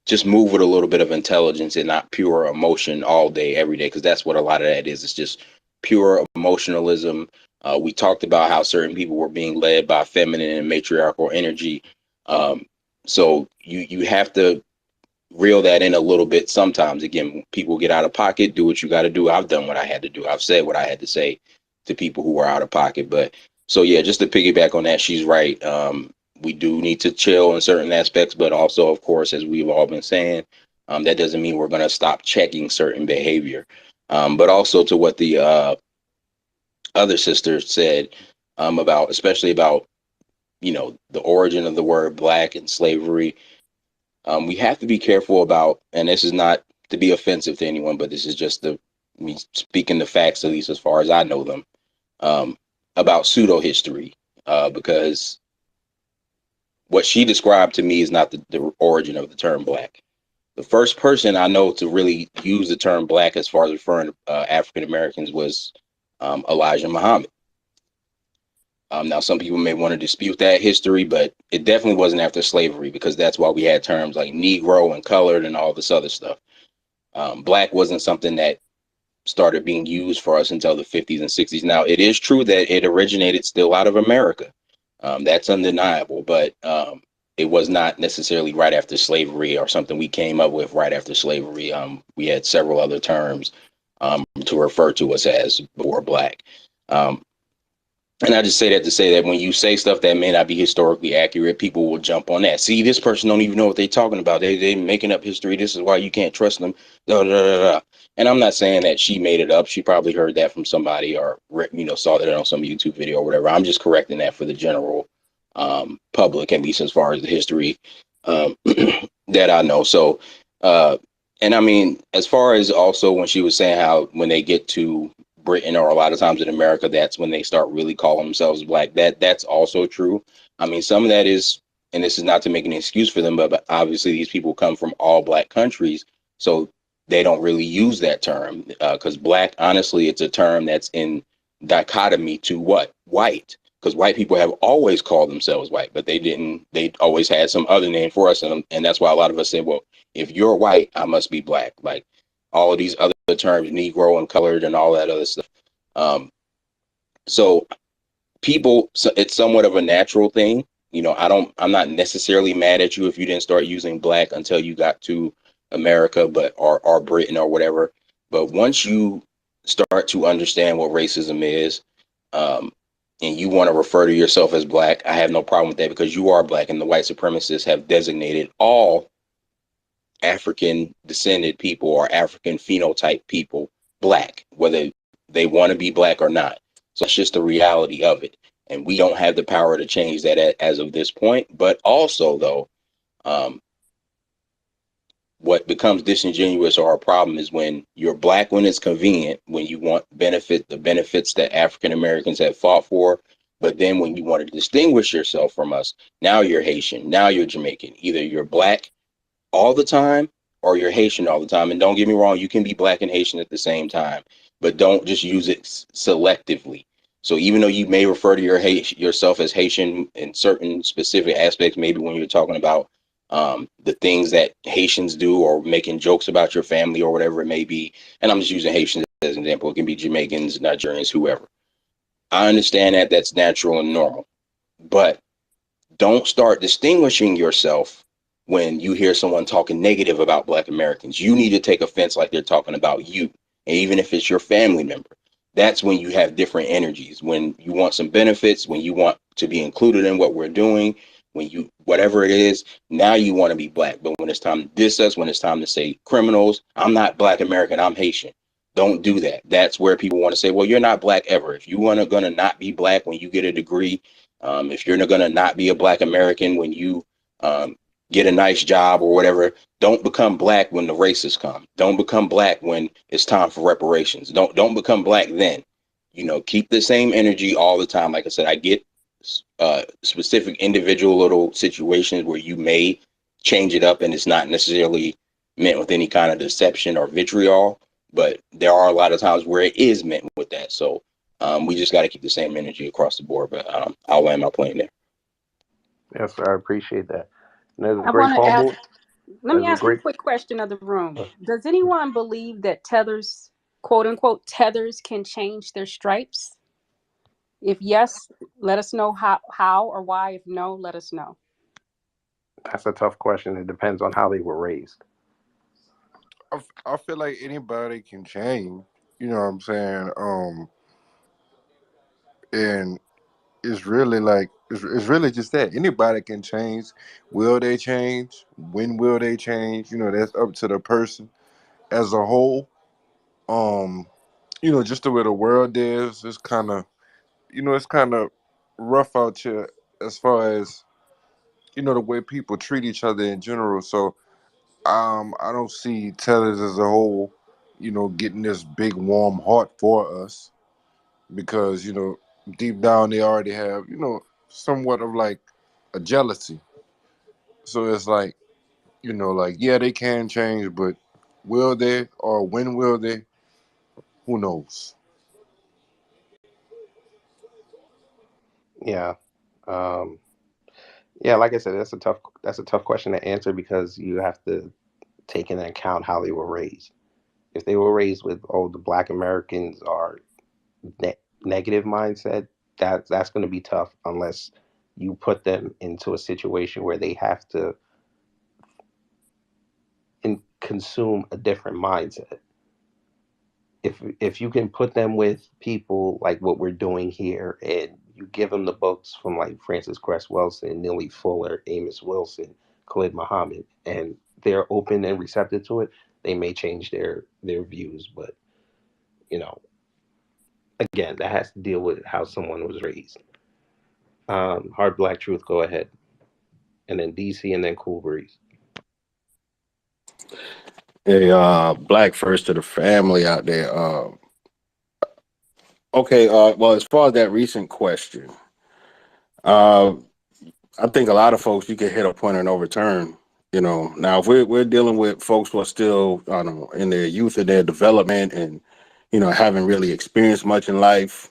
just move with a little bit of intelligence and not pure emotion all day, every day, because that's what a lot of that is. It's just pure emotionalism. We talked about how certain people were being led by feminine and matriarchal energy. So you have to reel that in a little bit sometimes. Again, people get out of pocket, do what you got to do. I've done what I had to do. I've said what I had to say to people who are out of pocket. But so, yeah, just to piggyback on that, she's right. We do need to chill in certain aspects, but also, of course, as we've all been saying, that doesn't mean we're going to stop checking certain behavior. But also to what the other sister said, especially about, the origin of the word Black and slavery. We have to be careful about, and this is not to be offensive to anyone, but this is just me speaking the facts, at least as far as I know them, about pseudo history, because what she described to me is not the origin of the term Black. The first person I know to really use the term Black as far as referring to African Americans was Elijah Muhammad. Now, some people may want to dispute that history, but it definitely wasn't after slavery, because that's why we had terms like Negro and colored and all this other stuff. Black wasn't something that started being used for us until the 50s and 60s. Now, it is true that it originated still out of America. That's undeniable, but it was not necessarily right after slavery or something we came up with right after slavery. We had several other terms to refer to us as before Black. And I just say that to say that when you say stuff that may not be historically accurate, people will jump on that. See, this person don't even know what they're talking about. They making up history. This is why you can't trust them. Da, da, da, da. And I'm not saying that she made it up. She probably heard that from somebody or saw that on some YouTube video or whatever. I'm just correcting that for the general public, at least as far as the history that I know. So, and I mean, as far as also when she was saying how when they get to Britain or a lot of times in America, that's when they start really calling themselves black. That's also true. I mean, some of that is, and this is not to make an excuse for them, but obviously these people come from all black countries, so they don't really use that term because black, honestly, it's a term that's in dichotomy to what? White. Because white people have always called themselves white, but they didn't. They always had some other name for us, and that's why a lot of us say, well, if you're white, I must be black. Like all of these other terms, Negro and colored and all that other stuff. So people, so it's somewhat of a natural thing. I'm not necessarily mad at you if you didn't start using black until you got to America, but or Britain or whatever. But once you start to understand what racism is, and you want to refer to yourself as black, I have no problem with that because you are black, and the white supremacists have designated all African descended people or African phenotype people black, whether they want to be black or not. So it's just the reality of it. And we don't have the power to change that as of this point. But also, though, what becomes disingenuous or a problem is when you're black when it's convenient, when you want the benefits that African Americans have fought for. But then when you want to distinguish yourself from us, now you're Haitian, now you're Jamaican. Either you're black all the time or you're Haitian all the time. And don't get me wrong, you can be black and Haitian at the same time, but don't just use it selectively. So even though you may refer to yourself as Haitian in certain specific aspects, maybe when you're talking about the things that Haitians do or making jokes about your family or whatever it may be, and I'm just using Haitians as an example, it can be Jamaicans, Nigerians, whoever. I understand that that's natural and normal, but don't start distinguishing yourself when you hear someone talking negative about Black Americans. You need to take offense like they're talking about you. And even if it's your family member, that's when you have different energies. When you want some benefits, when you want to be included in what we're doing, when you, whatever it is, now you want to be black. But when it's time to diss us, when it's time to say criminals, I'm not Black American, I'm Haitian. Don't do that. That's where people want to say, well, you're not black ever. If you want to gonna not be black when you get a degree, if you're going to not be a Black American when you get a nice job or whatever, don't become black when the racists come. Don't become black when it's time for reparations. Don't become black then. Keep the same energy all the time. Like I said, I get specific individual little situations where you may change it up and it's not necessarily meant with any kind of deception or vitriol, but there are a lot of times where it is meant with that. So we just got to keep the same energy across the board. But I'll land my plane there. Yes, sir. I appreciate that. And there's a I great want to ask, fumble. let me There's a ask a great. quick question of the room. Does anyone believe that tethers, quote unquote, tethers can change their stripes? If yes, let us know how or why. If no, let us know. That's a tough question. It depends on how they were raised. I feel like anybody can change. You know what I'm saying? And it's really like it's really just that anybody can change. Will they change? When will they change? That's up to the person as a whole. Um, just the way the world is, it's kind of rough out here as far as the way people treat each other in general. So I don't see tellers as a whole, getting this big warm heart for us because deep down they already have somewhat of like a jealousy. So it's like like yeah they can change, but will they or when will they? Who knows? Yeah. Um, yeah. Like I said, that's a tough question to answer because you have to take into account how they were raised. If they were raised with, oh, the Black Americans are negative mindset, that's going to be tough unless you put them into a situation where they have to consume a different mindset. If you can put them with people like what we're doing here, and you give them the books from like Francis Cress Wilson, Neely Fuller, Amos Wilson, Khalid Muhammad, and they're open and receptive to it, they may change their views. But you know, again, that has to deal with how someone was raised. Hard Black Truth, go ahead, and then DC, and then Cool Breeze. Hey, Black first to the family out there. Okay, well, as far as that recent question, uh, I think a lot of folks you can hit a point of no return. You know, now if we're dealing with folks who are still, I don't know, in their youth and their development, and haven't really experienced much in life,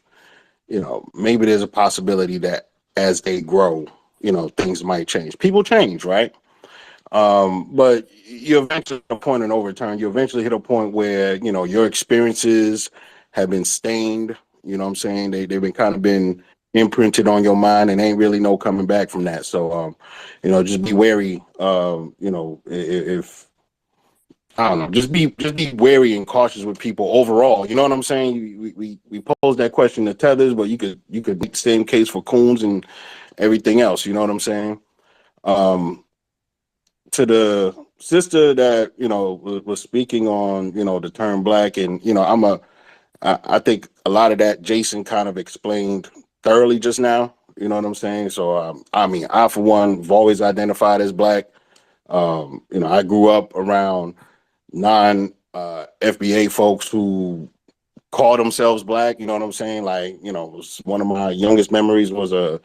maybe there's a possibility that as they grow, things might change. People change, right? But you eventually hit a point of no return. You eventually hit a point where, your experiences have been stained. You know what I'm saying? They've been kind of been imprinted on your mind, and ain't really no coming back from that. So, just be wary. If I don't know, just be wary and cautious with people overall. You know what I'm saying? We posed that question to Tethers, but you could make the same case for Coons and everything else. You know what I'm saying? To the sister that was speaking on the term Black, and I think a lot of that Jason kind of explained thoroughly just now. You know what I'm saying? So I mean, I for one have always identified as Black. I grew up around non FBA folks who call themselves Black. You know what I'm saying? Like, one of my youngest memories was a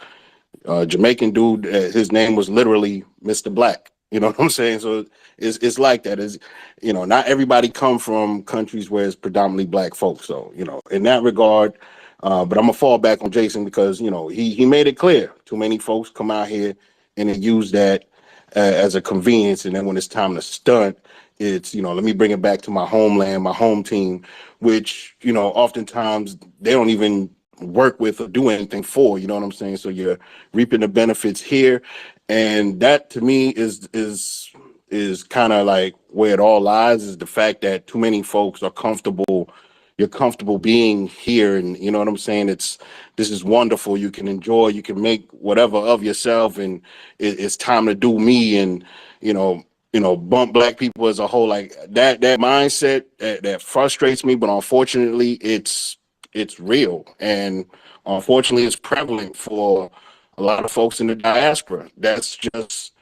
Jamaican dude. His name was literally Mr. Black. You know what I'm saying? So it's like that. Is not everybody come from countries where it's predominantly Black folks. So in that regard, but I'm gonna fall back on Jason because he made it clear. Too many folks come out here and they use that as a convenience, and then when it's time to stunt, it's let me bring it back to my homeland, my home team, which oftentimes they don't even work with or do anything for. You know what I'm saying? So you're reaping the benefits here, and that to me is kind of like where it all lies, is the fact that too many folks are comfortable. You're comfortable being here, and you know what I'm saying? This is wonderful. You can enjoy, you can make whatever of yourself, and it's time to do me, and bump Black people as a whole. Like that mindset that frustrates me, but unfortunately it's real, and unfortunately it's prevalent for a lot of folks in the diaspora. That's just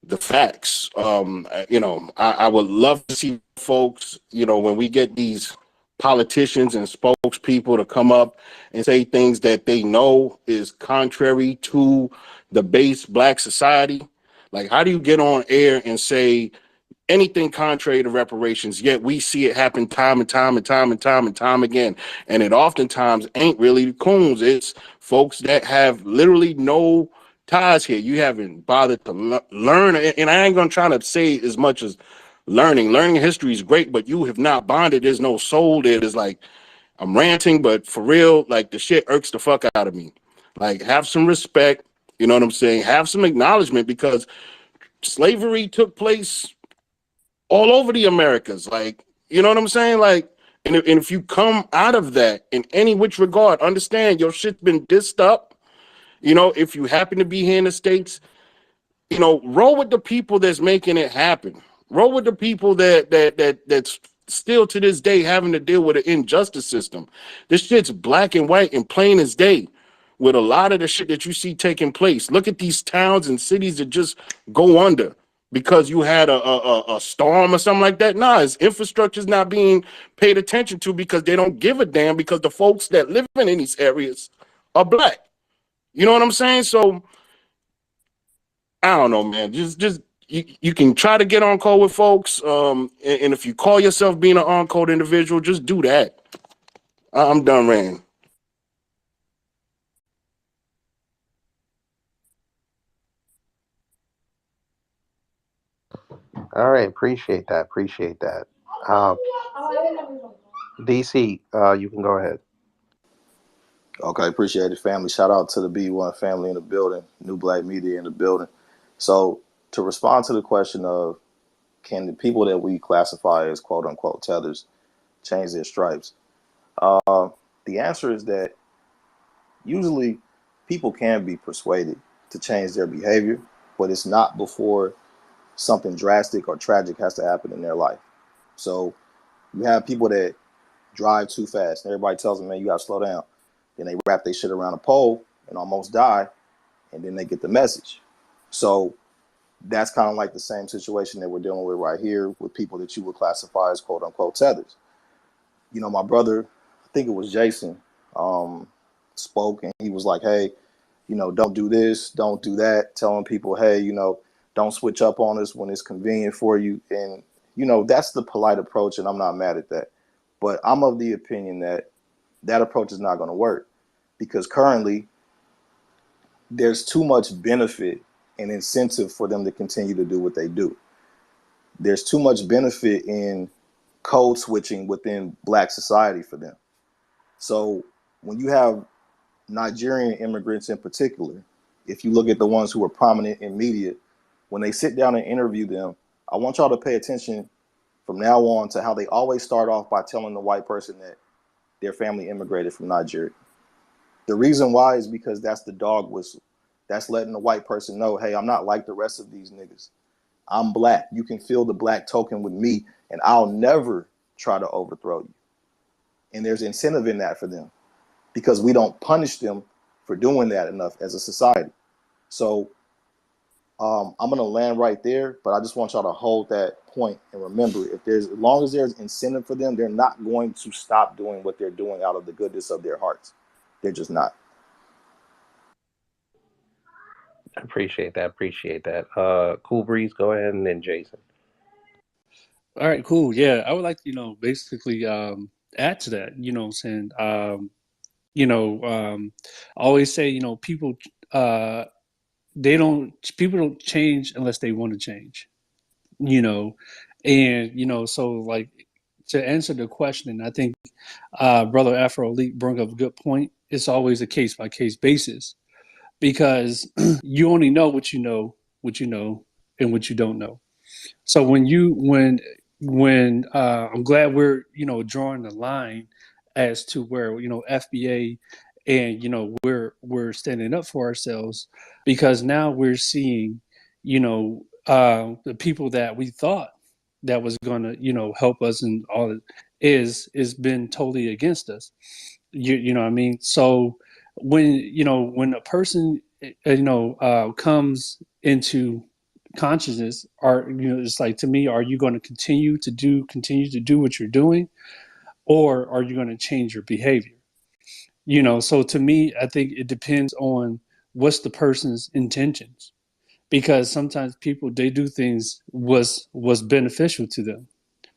the facts. I would love to see folks, when we get these politicians and spokespeople to come up and say things that they know is contrary to the base Black society. Like, how do you get on air and say anything contrary to reparations, yet we see it happen time and time and time and time and time again? And it oftentimes ain't really the Coons. It's folks that have literally no ties here. You haven't bothered to learn. And I ain't going to try to say as much as learning. Learning history is great, but you have not bonded. There's no soul there. There's like, I'm ranting, but for real, like the shit irks the fuck out of me. Like, have some respect. You know what I'm saying? Have some acknowledgement, because slavery took place all over the Americas. Like, you know what I'm saying? Like, and if you come out of that in any which regard, understand your shit's been dissed up. If you happen to be here in the States, roll with the people that's making it happen. Roll with the people that's still to this day having to deal with an injustice system. This shit's black and white and plain as day with a lot of the shit that you see taking place. Look at these towns and cities that just go under because you had a storm or something like that. Nah, his infrastructure's not being paid attention to because they don't give a damn, because the folks that live in these areas are Black. You know what I'm saying? So I don't know, man. Just you can try to get on call with folks. And if you call yourself being an on call individual, just do that. I'm done ranting. All right, appreciate that. Appreciate that. DC, you can go ahead. Okay, appreciate it, family. Shout out to the B1 family in the building, New Black Media in the building. So to respond to the question of, can the people that we classify as quote unquote tethers change their stripes? The answer is that usually people can be persuaded to change their behavior, but it's not before something drastic or tragic has to happen in their life. So you have people that drive too fast, and everybody tells them, man, you gotta slow down. Then they wrap their shit around a pole and almost die, and then they get the message. So that's kind of like the same situation that we're dealing with right here with people that you would classify as quote unquote tethers. You know, my brother, I think it was Jason, spoke, and he was like, hey, you know, don't do this, don't do that, telling people, hey, you know, don't switch up on us when it's convenient for you. And, you know, that's the polite approach, and I'm not mad at that. But I'm of the opinion that that approach is not going to work, because currently there's too much benefit and incentive for them to continue to do what they do. There's too much benefit in code switching within Black society for them. So when you have Nigerian immigrants in particular, if you look at the ones who are prominent in media, when they sit down and interview them, I want y'all to pay attention from now on to how they always start off by telling the white person that their family immigrated from Nigeria. The reason why is because that's the dog whistle. That's letting the white person know, hey, I'm not like the rest of these niggas. I'm Black. You can feel the Black token with me, and I'll never try to overthrow you. And there's incentive in that for them, because we don't punish them for doing that enough as a society. So I'm going to land right there, but I just want y'all to hold that point and remember, as long as there's incentive for them, they're not going to stop doing what they're doing out of the goodness of their hearts. They're just not. I appreciate that. Appreciate that. Cool Breeze, go ahead, and then Jason. All right, cool. Yeah, I would like to, basically add to that, what I'm saying. I always say, people people don't change unless they want to change, and, so like to answer the question, I think Brother Afro Elite brought up a good point. It's always a case by case basis, because you only know what you know, and what you don't know. So when I'm glad we're drawing the line as to where FBA and we're standing up for ourselves, because now we're seeing the people that we thought that was going to help us and all is been totally against us. You know what I mean? So when a person comes into consciousness, it's like, to me, are you going to continue to do what you're doing, or are you going to change your behavior? So to me, I think it depends on what's the person's intentions, because sometimes people, they do things was beneficial to them.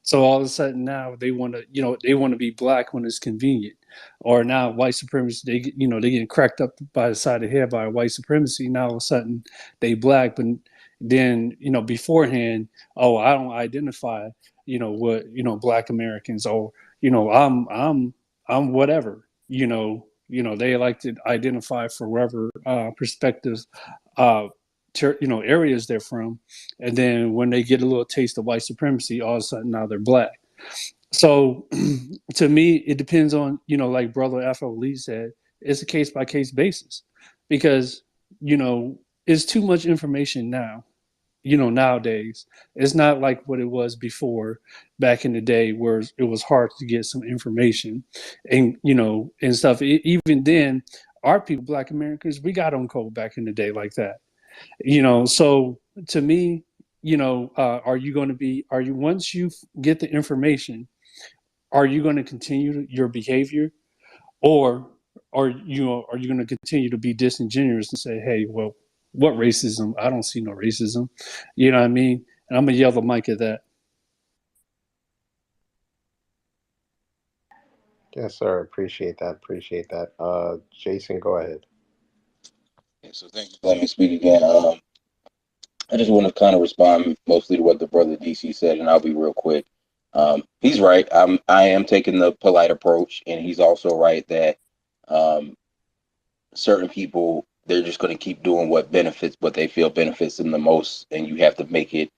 So all of a sudden now they want to be Black when it's convenient, or now white supremacy, they get cracked up by the side of the head by white supremacy. Now all of a sudden they Black, but then beforehand, oh, I don't identify what Black Americans, or I'm whatever. They like to identify for whatever perspectives, areas they're from, and then when they get a little taste of white supremacy, all of a sudden now they're Black. So to me, it depends on, like Brother Afro Lee said, it's a case by case basis, because it's too much information now. Nowadays, it's not like what it was before, back in the day, where it was hard to get some information and and stuff. Even then, our people, Black Americans, we got on code back in the day like that. So to me, are you, once you get the information, are you going to continue your behavior, or are you going to continue to be disingenuous and say, hey, well, what racism? I don't see no racism. You know what I mean? And I'm going to yell the mic at that. Yes, sir. Appreciate that. Appreciate that. Jason, go ahead. So thank you for letting me speak again. I just want to kind of respond mostly to what the brother DC said, and I'll be real quick. He's right. I am taking the polite approach, and he's also right that certain people, they're just going to keep doing what they feel benefits them the most, and you have to make it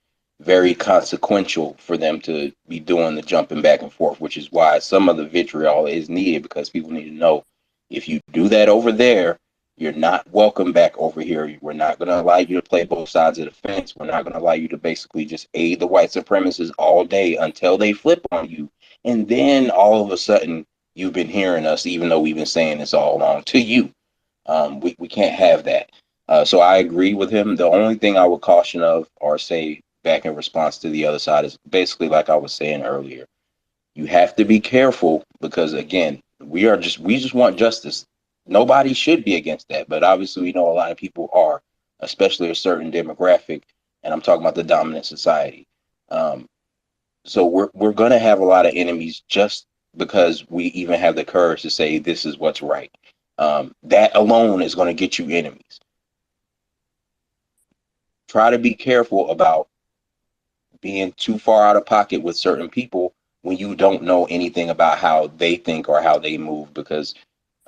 very consequential for them to be doing the jumping back and forth, which is why some of the vitriol is needed, because people need to know, if you do that over there, You're not welcome back over here. We're not going to allow you to play both sides of the fence. We're not going to allow you to basically just aid the white supremacists all day until they flip on you. And then all of a sudden, you've been hearing us, even though we've been saying this all along to you. We can't have that. So I agree with him. The only thing I would caution of or say back in response to the other side is basically like I was saying earlier. You have to be careful because again, we just want justice. Nobody should be against that, but obviously we know a lot of people are, especially a certain demographic, and I'm talking about the dominant society. So we're gonna have a lot of enemies just because we even have the courage to say this is what's right. That alone is going to get you enemies. Try to be careful about being too far out of pocket with certain people when you don't know anything about how they think or how they move, because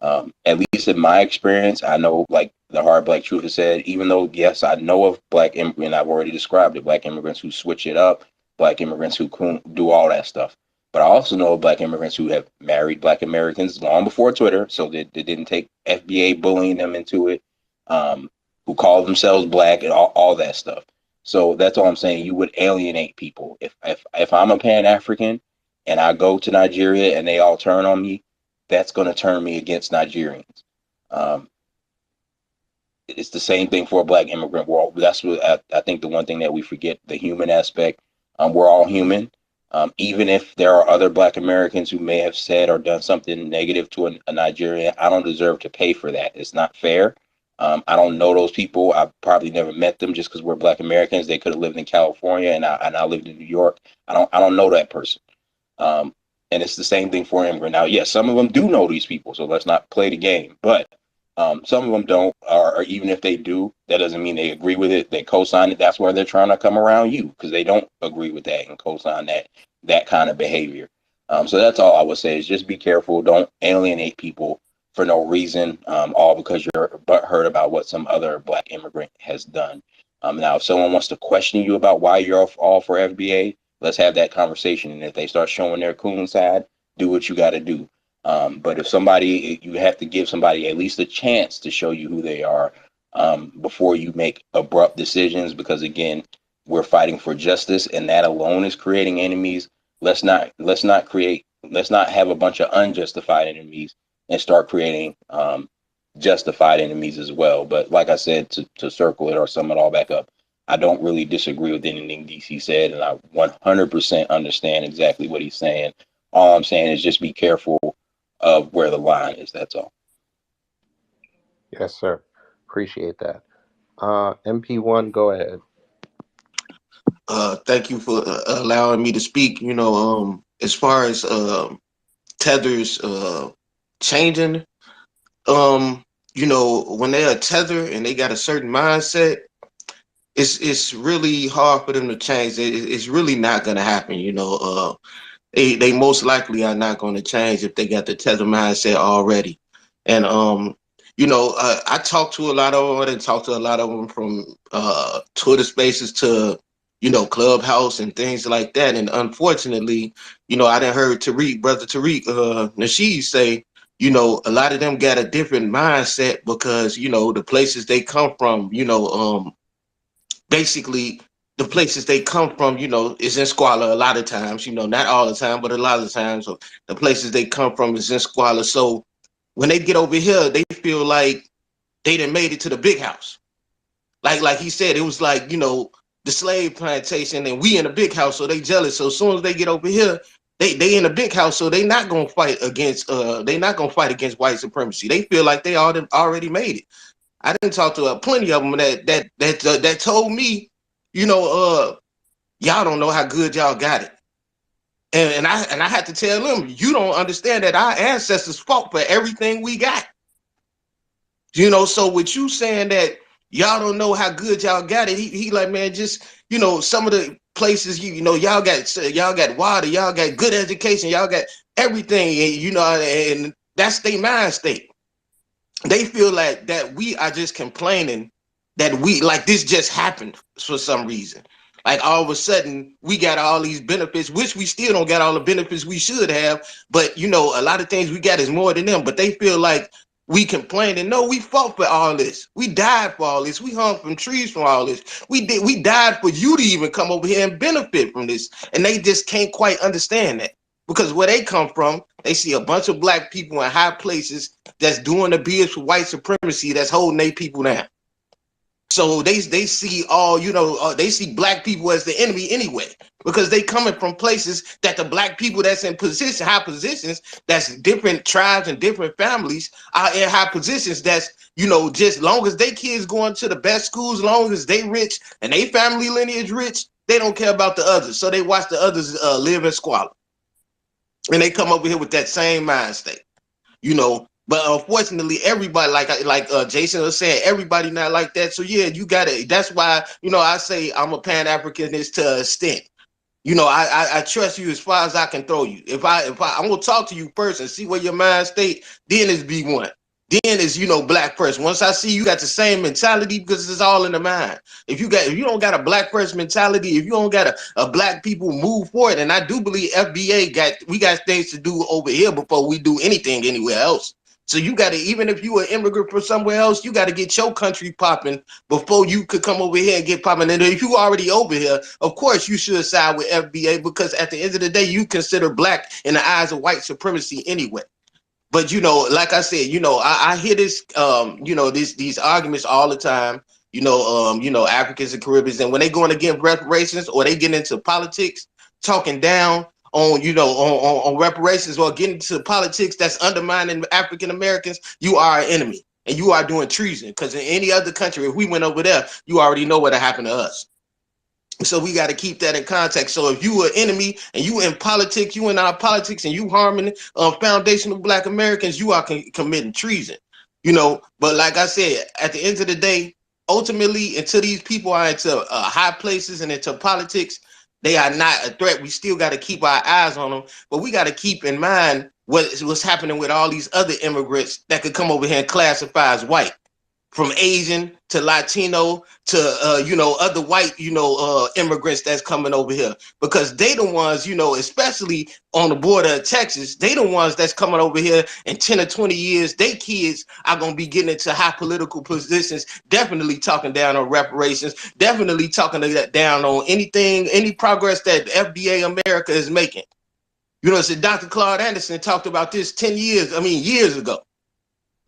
at least in my experience, I know, like the Hard Black Truth has said, even though, yes, I know of black immigrants, I've already described it, black immigrants who switch it up, black immigrants who do all that stuff. But I also know of black immigrants who have married black Americans long before Twitter, so they didn't take FBA bullying them into it, who call themselves black and all that stuff. So that's all I'm saying. You would alienate people. If I'm a Pan-African and I go to Nigeria and they all turn on me, that's going to turn me against Nigerians. It's the same thing for a black immigrant. That's what I think the one thing that we forget, the human aspect. We're all human. Even if there are other black Americans who may have said or done something negative to a Nigerian, I don't deserve to pay for that. It's not fair. I don't know those people. I've probably never met them just because we're black Americans. They could have lived in California and I lived in New York. I don't know that person. And it's the same thing for an immigrant. Now, yes, some of them do know these people, so let's not play the game. But some of them don't, or even if they do, that doesn't mean they agree with it. They co-sign it. That's where they're trying to come around you because they don't agree with that and co-sign that kind of behavior. So that's all I would say is just be careful. Don't alienate people for no reason, all because you're butthurt about what some other black immigrant has done. Now, if someone wants to question you about why you're all for FBA, let's have that conversation. And if they start showing their coon side, do what you got to do. But if you have to give somebody at least a chance to show you who they are before you make abrupt decisions, because again, we're fighting for justice and that alone is creating enemies. Let's not have a bunch of unjustified enemies and start creating justified enemies as well. But like I said, to circle it or sum it all back up, I don't really disagree with anything DC said, and I 100% understand exactly what he's saying. All I'm saying is just be careful of where the line is. That's all. Yes, sir. Appreciate that. MP1, go ahead. Thank you for allowing me to speak. As far as tethers changing, when they're a tether and they got a certain mindset, it's really hard for them to change. It's really not gonna happen. They most likely are not going to change if they got the tether mindset already. And I talked to a lot of them. I didn't talk to a lot of them from Twitter Spaces to Clubhouse and things like that. And unfortunately, I didn't heard brother Tariq Nasheed say, a lot of them got a different mindset because the places they come from, basically the places they come from, is in squalor a lot of times, not all the time, but a lot of times the places they come from is in squalor. So when they get over here, they feel like they done made it to the big house. Like he said, it was like, the slave plantation and we in the big house, so they jealous. So as soon as they get over here, they in the big house, so they not gonna fight against white supremacy. They feel like they already made it. I didn't talk to plenty of them that told me, y'all don't know how good y'all got it. And I had to tell them, you don't understand that our ancestors fought for everything we got. So with you saying that y'all don't know how good y'all got it, he like, man, just, some of the places, y'all got water, y'all got good education, y'all got everything, and that's their mind state. They feel like that we are just complaining that this just happened for some reason. Like all of a sudden we got all these benefits, which we still don't get all the benefits we should have. But a lot of things we got is more than them. But they feel like We complaining. No, we fought for all this. We died for all this. We hung from trees for all this. We died for you to even come over here and benefit from this. And they just can't quite understand that. Because where they come from, they see a bunch of black people in high places that's doing the BS for white supremacy, that's holding their people down. So they see all, they see black people as the enemy anyway, because they coming from places that the black people that's in position, high positions, that's different tribes and different families are in high positions. That's, just long as they kids going to the best schools, long as they rich and they family lineage rich, they don't care about the others. So they watch the others live in squalor. And they come over here with that same mind state, But unfortunately, everybody, like Jason was saying, everybody not like that. So yeah, you gotta. That's why I say I'm a Pan-Africanist to an extent. I trust you as far as I can throw you. If I'm gonna talk to you first and see where your mind state, then it's B1. Then is black first. Once I see you got the same mentality, because it's all in the mind. If you don't got a black first mentality, if you don't got a black people move forward, and I do believe FBA we got things to do over here before we do anything anywhere else. So you got to, even if you an immigrant from somewhere else, you got to get your country popping before you could come over here and get popping. And if you already over here, of course you should side with FBA, because at the end of the day, you consider black in the eyes of white supremacy anyway. But like I said, I hear this, these arguments all the time. Africans and Caribbeans, and when they going against reparations or they get into politics, talking down on reparations or getting into politics that's undermining African Americans, you are an enemy and you are doing treason. Because in any other country, if we went over there, you already know what happened to us. So we got to keep that in context. So if you an enemy and you in politics, you in our politics, and you harming foundational black Americans, you are committing treason. But like I said, at the end of the day, ultimately, until these people are into high places and into politics, they are not a threat. We still got to keep our eyes on them, but we got to keep in mind what's happening with all these other immigrants that could come over here and classify as white, from Asian to Latino to other white immigrants that's coming over here, because they the ones, especially on the border of Texas, they the ones that's coming over here in 10 or 20 years. They kids are gonna be getting into high political positions, definitely talking down on reparations, definitely talking down on any progress that FBA America is making. So Dr. Claude Anderson talked about this years ago.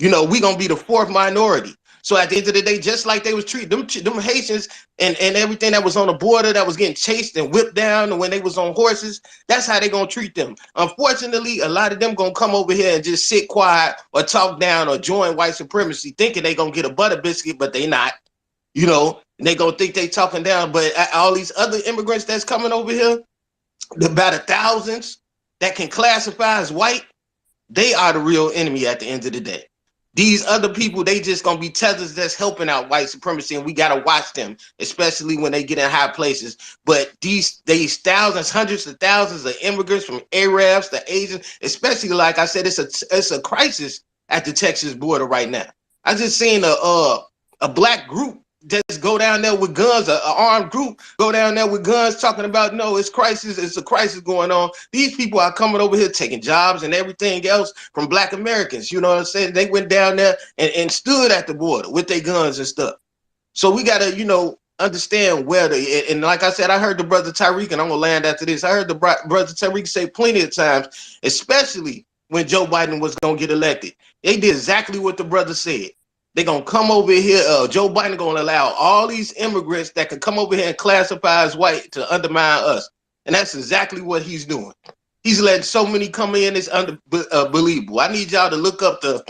We gonna be the fourth minority. So at the end of the day, just like they was treating them Haitians and everything that was on the border that was getting chased and whipped down, and when they was on horses, that's how they gonna treat them. Unfortunately, a lot of them gonna come over here and just sit quiet or talk down or join white supremacy, thinking they gonna get a butter biscuit, but they not. And they gonna think they talking down. But all these other immigrants that's coming over here, about the thousands that can classify as white, they are the real enemy at the end of the day. These other people, they just gonna be tethers that's helping out white supremacy, and we gotta watch them, especially when they get in high places. But these thousands, hundreds of thousands of immigrants from Arabs to Asians, especially, like I said, it's a crisis at the Texas border right now. I just seen a black group just go down there with guns, an armed group go down there with guns, talking about, no, it's a crisis going on. These people are coming over here taking jobs and everything else from black Americans. You know what I'm saying? They went down there and stood at the border with their guns and stuff. So we got to, understand where and like I said, I heard the brother Tariq, and I'm gonna land after this. I heard the brother Tariq say plenty of times, especially when Joe Biden was gonna get elected, they did exactly what the brother said. They're going to come over here. Joe Biden going to allow all these immigrants that can come over here and classify as white to undermine us. And that's exactly what he's doing. He's letting so many come in. It's unbelievable. I need y'all to look up the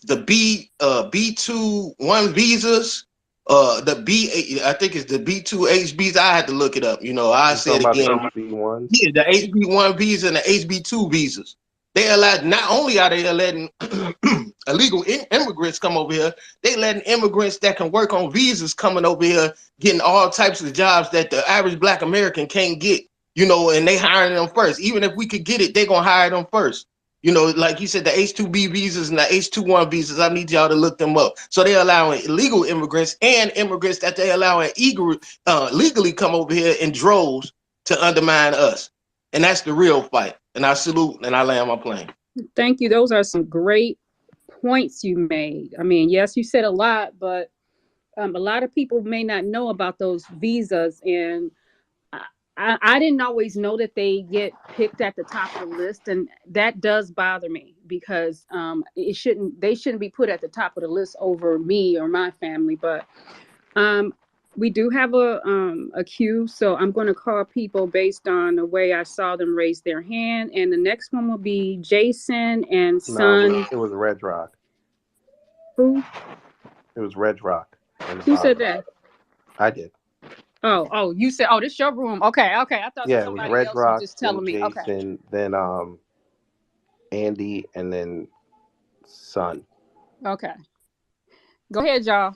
B2 visas. I think it's the B2 HBs. I had to look it up. I said again. HB1? Yeah, the HB1 visa and the HB2 visas. They allowed, not only are they letting illegal immigrants come over here, they letting immigrants that can work on visas coming over here, getting all types of jobs that the average black American can't get, and they hiring them first. Even if we could get it, they gonna hire them first. Like you said, the H-2B visas and the H-2-1 visas, I need y'all to look them up. So they're allowing illegal immigrants and immigrants that they allowing legally come over here in droves to undermine us. And that's the real fight. And I salute and I land my plane. Thank you. Those are some great points you made. I mean, yes, you said a lot, but a lot of people may not know about those visas, and I, I didn't always know that they get picked at the top of the list, and that does bother me because they shouldn't be put at the top of the list over me or my family. But um, we do have a queue, so I'm going to call people based on the way I saw them raise their hand, and the next one will be Jason and No, Son. it was Red Rock. Who It was Red Rock in the who said bottom. that? I did. Oh, you said, oh, this your room. Okay, okay. I thought Yeah, it was somebody Red else was Rock, just then telling me. Okay. Jason, then Andy, and then Son. Okay. Go ahead, y'all. All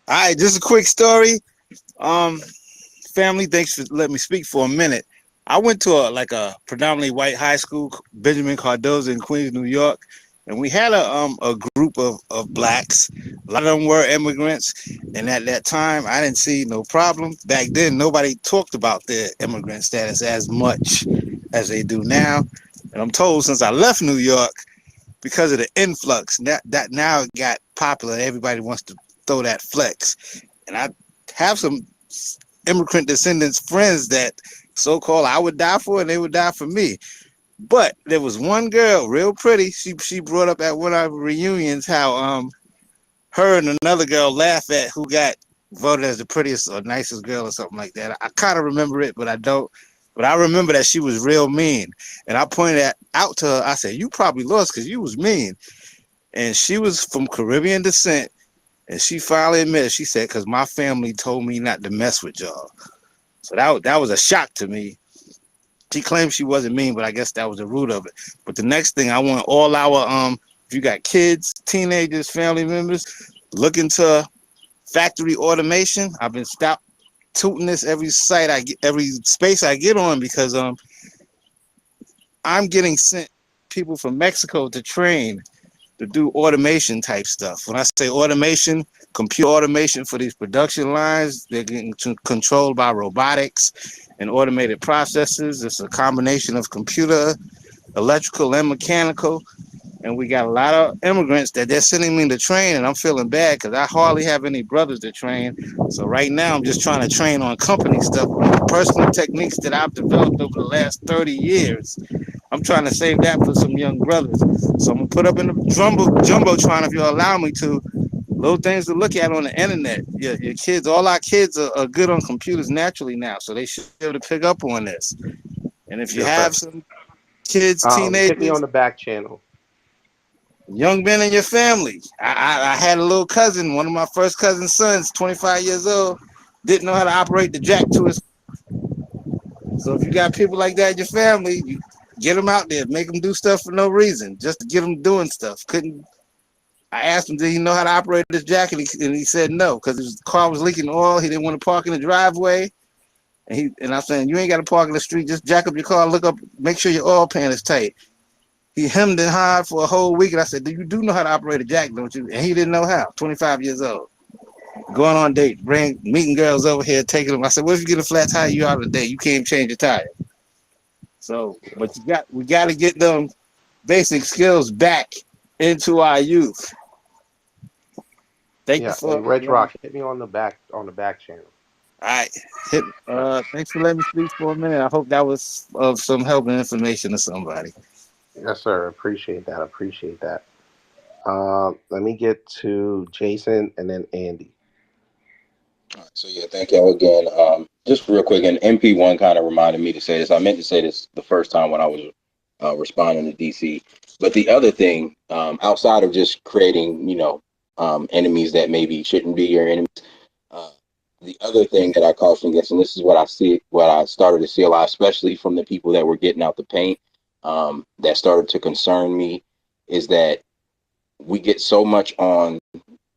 right, just a quick story. Um, Family, thanks for letting me speak for a minute. I went to a predominantly white high school, Benjamin Cardozo in Queens, New York, and we had a group of blacks. A lot of them were immigrants, and at that time, I didn't see no problem. Back then, nobody talked about their immigrant status as much as they do now. And I'm told since I left New York, because of the influx, that now it got popular. Everybody wants to throw that flex, and I have some immigrant descendants friends that so-called I would die for and they would die for me. But there was one girl, real pretty. She brought up at one of our reunions how her and another girl laugh at who got voted as the prettiest or nicest girl or something like that. I kind of remember it, but I don't. But I remember that she was real mean. And I pointed that out to her. I said, you probably lost because you was mean. And she was from Caribbean descent. And she finally admitted, she said, because my family told me not to mess with y'all. So that was a shock to me. She claimed she wasn't mean, but I guess that was the root of it. But the next thing, I want all our if you got kids, teenagers, family members, look into factory automation. I've been stopped tooting this every space I get on because I'm getting sent people from Mexico to train to do automation type stuff. When I say automation, computer automation for these production lines, they're getting controlled by robotics and automated processes. It's a combination of computer, electrical, and mechanical. And we got a lot of immigrants that they're sending me to train, and I'm feeling bad because I hardly have any brothers to train. So right now I'm just trying to train on company stuff, personal techniques that I've developed over the last 30 years. I'm trying to save that for some young brothers. So I'm gonna put up in the jumbotron, if you'll allow me to, little things to look at on the internet. Your kids, all our kids are good on computers naturally now, so they should be able to pick up on this. And if you Yes, have sir. some kids, Hit me on teenagers, the back channel. young men in your family. I had a little cousin, one of my first cousin's sons, 25 years old, didn't know how to operate the jack to his. So if you got people like that in your family, you get them out there, make them do stuff for no reason, just to get them doing stuff. I asked him, did he know how to operate this jack? And he said no, because his car was leaking oil. He didn't want to park in the driveway. And I'm saying, you ain't got to park in the street. Just jack up your car, look up, make sure your oil pan is tight. He hemmed and hawed for a whole week. And I said, you do know how to operate a jack, don't you? And he didn't know how, 25 years old. Going on date, meeting girls over here, taking them. I said, what if you get a flat tire, you out of the date? You can't change your tire. So, but we got to get them basic skills back into our youth. Thank you for Red Rock. Hit me on the back channel. All right. Thanks for letting me speak for a minute. I hope that was of some help and information to somebody. Yes, sir. Appreciate that. Let me get to Jason and then Andy. All right, so yeah, thank y'all again. Just real quick, and MP1 kind of reminded me to say this. I meant to say this the first time when I was responding to DC. But the other thing, outside of just creating, enemies that maybe shouldn't be your enemies, the other thing that I caution against, and this is what I started to see a lot, especially from the people that were getting out the paint, that started to concern me, is that we get so much on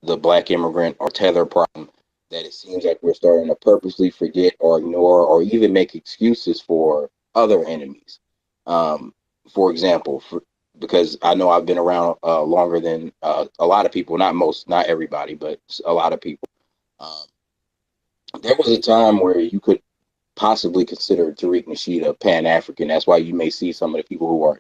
the black immigrant or tether problem that it seems like we're starting to purposely forget or ignore or even make excuses for other enemies. For example, because I know I've been around longer than a lot of people, not everybody, but a lot of people. There was a time where you could possibly consider Tariq Nasheed a Pan-African. That's why you may see some of the people who are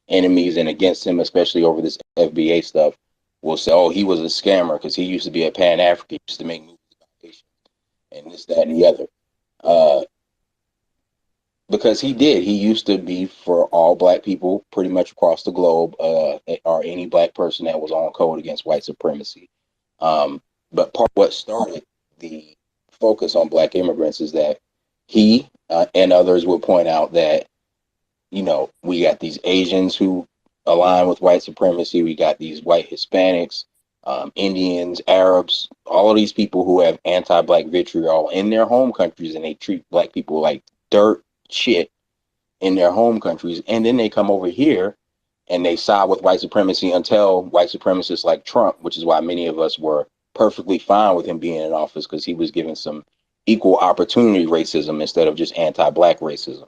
enemies and against him, especially over this FBA stuff, will say, "Oh, he was a scammer because he used to be a Pan African, used to make movies about Haitians and this, that, and the other." Because he did. He used to be for all black people pretty much across the globe, or any black person that was on code against white supremacy. But part of what started the focus on black immigrants is that he and others would point out that, we got these Asians who align with white supremacy. We got these white Hispanics, Indians, Arabs, all of these people who have anti-black vitriol in their home countries, and they treat black people like dirt, shit in their home countries. And then they come over here and they side with white supremacy until white supremacists like Trump, which is why many of us were perfectly fine with him being in office, because he was giving some equal opportunity racism instead of just anti-black racism.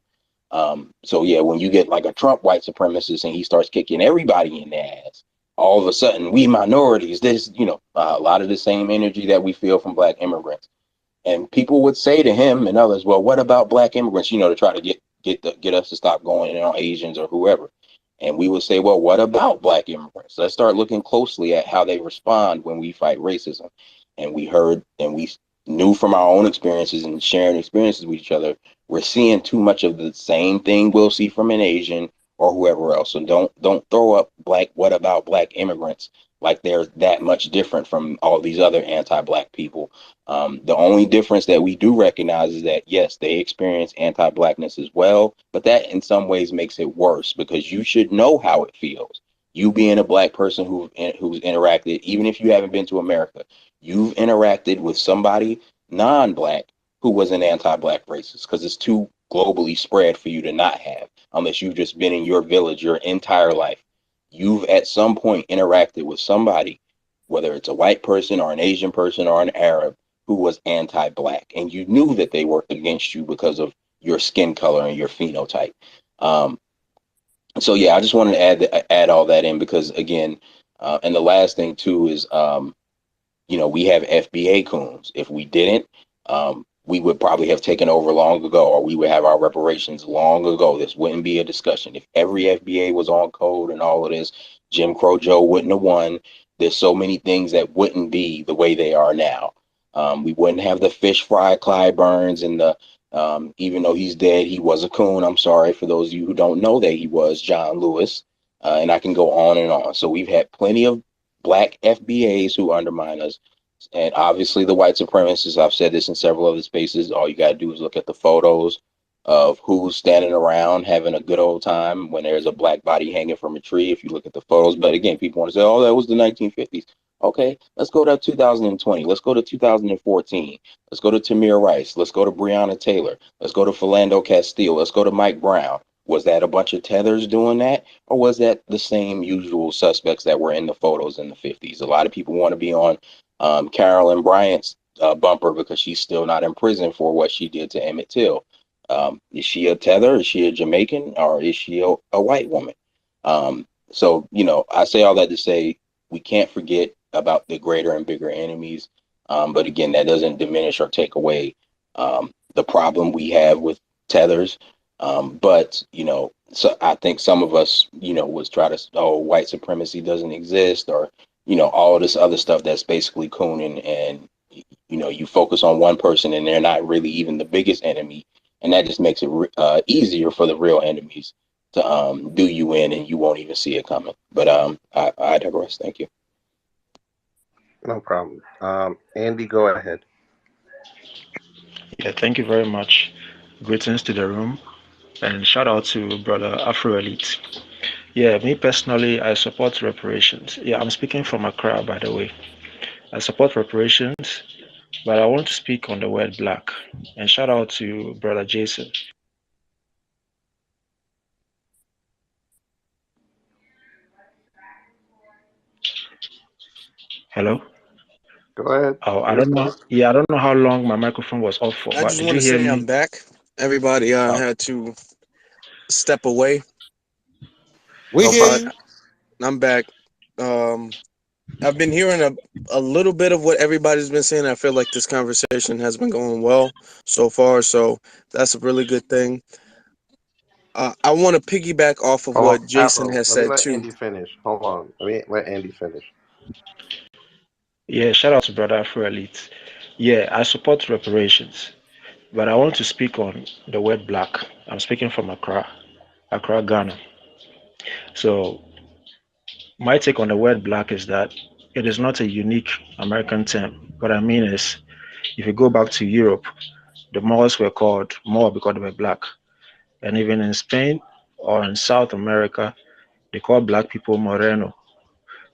So yeah, when you get like a Trump white supremacist and he starts kicking everybody in the ass, all of a sudden we minorities, this, a lot of the same energy that we feel from black immigrants. And people would say to him and others, well, what about black immigrants, to try to get us to stop going in on Asians or whoever. And we would say, well, what about black immigrants? Let's start looking closely at how they respond when we fight racism. And we heard and we knew from our own experiences and sharing experiences with each other, we're seeing too much of the same thing we'll see from an Asian or whoever else. So don't throw up what about black immigrants like they're that much different from all these other anti-black people. The only difference that we do recognize is that, yes, they experience anti-blackness as well, but that in some ways makes it worse, because you should know how it feels. You being a black person who's interacted, even if you haven't been to America, you've interacted with somebody non-black who was an anti-black racist, because it's too globally spread for you to not have, unless you've just been in your village your entire life. You've at some point interacted with somebody, whether it's a white person or an Asian person or an Arab, who was anti-black, and you knew that they were against you because of your skin color and your phenotype. So yeah, I just wanted to add all that in, because again, and the last thing too is, we have FBA coons. If we didn't, we would probably have taken over long ago, or we would have our reparations long ago. This wouldn't be a discussion. If every FBA was on code and all of this, Jim Crow Joe wouldn't have won. There's so many things that wouldn't be the way they are now. We wouldn't have the fish fry Clyde Burns, and the even though he's dead, he was a coon. I'm sorry for those of you who don't know that he was John Lewis, and I can go on and on. So we've had plenty of black FBAs who undermine us. And obviously the white supremacists, I've said this in several other spaces, all you got to do is look at the photos of who's standing around having a good old time when there's a black body hanging from a tree. If you look at the photos, but again, people want to say, oh, that was the 1950s. Okay, let's go to 2020. Let's go to 2014. Let's go to Tamir Rice. Let's go to Breonna Taylor. Let's go to Philando Castile. Let's go to Mike Brown. Was that a bunch of tethers doing that? Or was that the same usual suspects that were in the photos in the 50s? A lot of people want to be on Carolyn Bryant's bumper because she's still not in prison for what she did to Emmett Till. Is she a tether? Is she a Jamaican? Or is she a white woman? So, I say all that to say we can't forget about the greater and bigger enemies. But again, that doesn't diminish or take away the problem we have with tethers. But, so I think some of us, was try to, white supremacy doesn't exist, or, all of this other stuff that's basically cooning, and, you focus on one person and they're not really even the biggest enemy. And that just makes it easier for the real enemies to do you in, and you won't even see it coming. But I digress. Thank you. No problem. Andy, go ahead. Yeah, thank you very much. Greetings to the room, and shout out to brother Afro Elite. Yeah, me personally, I support reparations. Yeah, I'm speaking from Accra, by the way. I support reparations, but I want to speak on the word black. And shout out to brother Jason. Hello? Go ahead. Oh, I don't know. Yeah, I don't know how long my microphone was off for, I but just did want you to hear say me? I'm back. Everybody Oh, had to step away, We No hear problem. but you. I'm back. I've been hearing a little bit of what everybody's been saying. I feel like this conversation has been going well so far, so that's a really good thing. I want to piggyback off of Hold what on, Jason Afro. has Let me said let too. Andy finish. Hold on. Let me let Andy finish. Yeah, shout out to Brother Afro Elite. Yeah, I support reparations, but I want to speak on the word black. I'm speaking from Accra, Ghana. So my take on the word black is that it is not a unique American term. What I mean is, if you go back to Europe, the Moors were called Moor because they were black. And even in Spain or in South America, they call black people Moreno.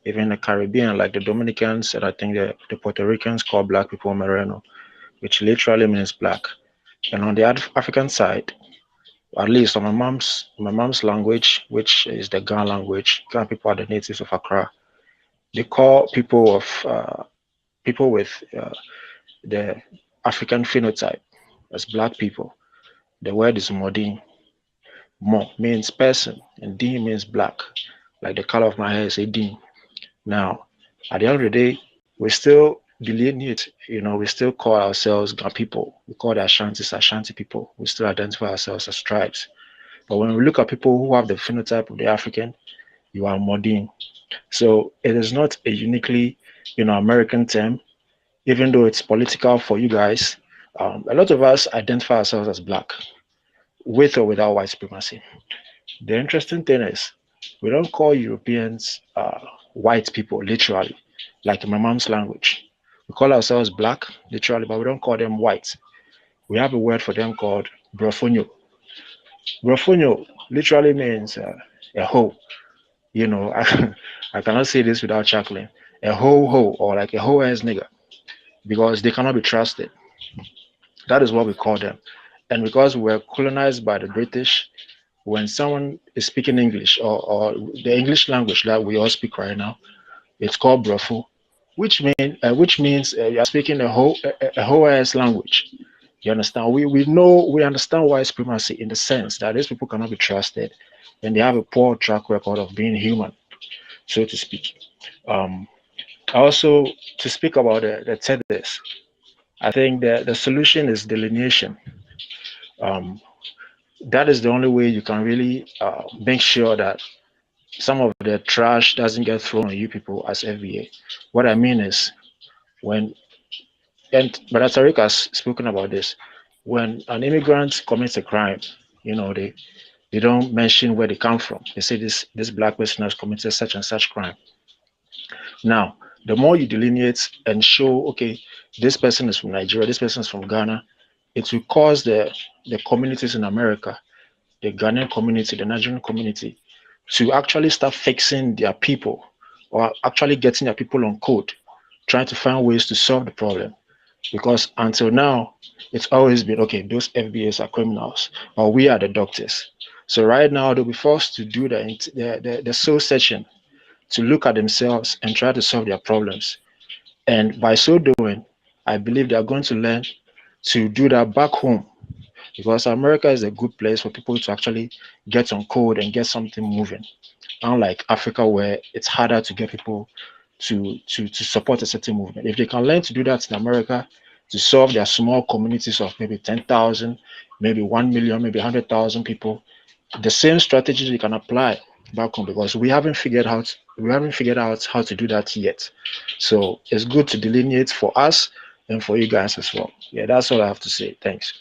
Even in the Caribbean, like the Dominicans and I think the Puerto Ricans call black people Moreno, which literally means black. And on the African side, at least on my mom's language, which is the Ga language, Ga people are the natives of Accra. They call people with the African phenotype as black people. The word is Modin. Mo means person, and Din means black. Like the color of my hair is a Din. Now, at the end of the day, we still delineate, we still call ourselves Ga people. We call the Ashantis Ashanti people. We still identify ourselves as tribes. But when we look at people who have the phenotype of the African, you are Modin. So it is not a uniquely, American term, even though it's political for you guys. A lot of us identify ourselves as black, with or without white supremacy. The interesting thing is, we don't call Europeans white people, literally, like in my mom's language. We call ourselves black, literally, but we don't call them white. We have a word for them called brofonio. Brofonio literally means a hoe. I cannot say this without chuckling. A ho or like a hoe ass nigga, because they cannot be trusted. That is what we call them. And because we were colonized by the British, when someone is speaking English or the English language that we all speak right now, it's called Brofo, which means you are speaking a whole ass language. You understand? We understand white supremacy in the sense that these people cannot be trusted, and they have a poor track record of being human, so to speak. Um, Also, to speak about the tethers, I think that the solution is delineation. Um, that is the only way you can really make sure that some of the trash doesn't get thrown on you people as FBA. What I mean is, when, and Brother Tariq has spoken about this, when an immigrant commits a crime, they don't mention where they come from. They say this black person has committed such and such crime. Now, the more you delineate and show, okay, this person is from Nigeria, this person is from Ghana, it will cause the communities in America, the Ghanaian community, the Nigerian community, to actually start fixing their people or actually getting their people on code, trying to find ways to solve the problem. Because until now, it's always been okay, those FBAs are criminals, or we are the doctors. So right now, they'll be forced to do the soul searching to look at themselves and try to solve their problems. And by so doing, I believe they are going to learn to do that back home, because America is a good place for people to actually get on code and get something moving. Unlike Africa, where it's harder to get people to support a certain movement. If they can learn to do that in America, to solve their small communities of maybe 10,000, maybe 1 million, maybe 100,000 people, the same strategy they can apply back home, because we haven't figured out how to do that yet. So it's good to delineate for us and for you guys as well. Yeah, that's all I have to say. Thanks.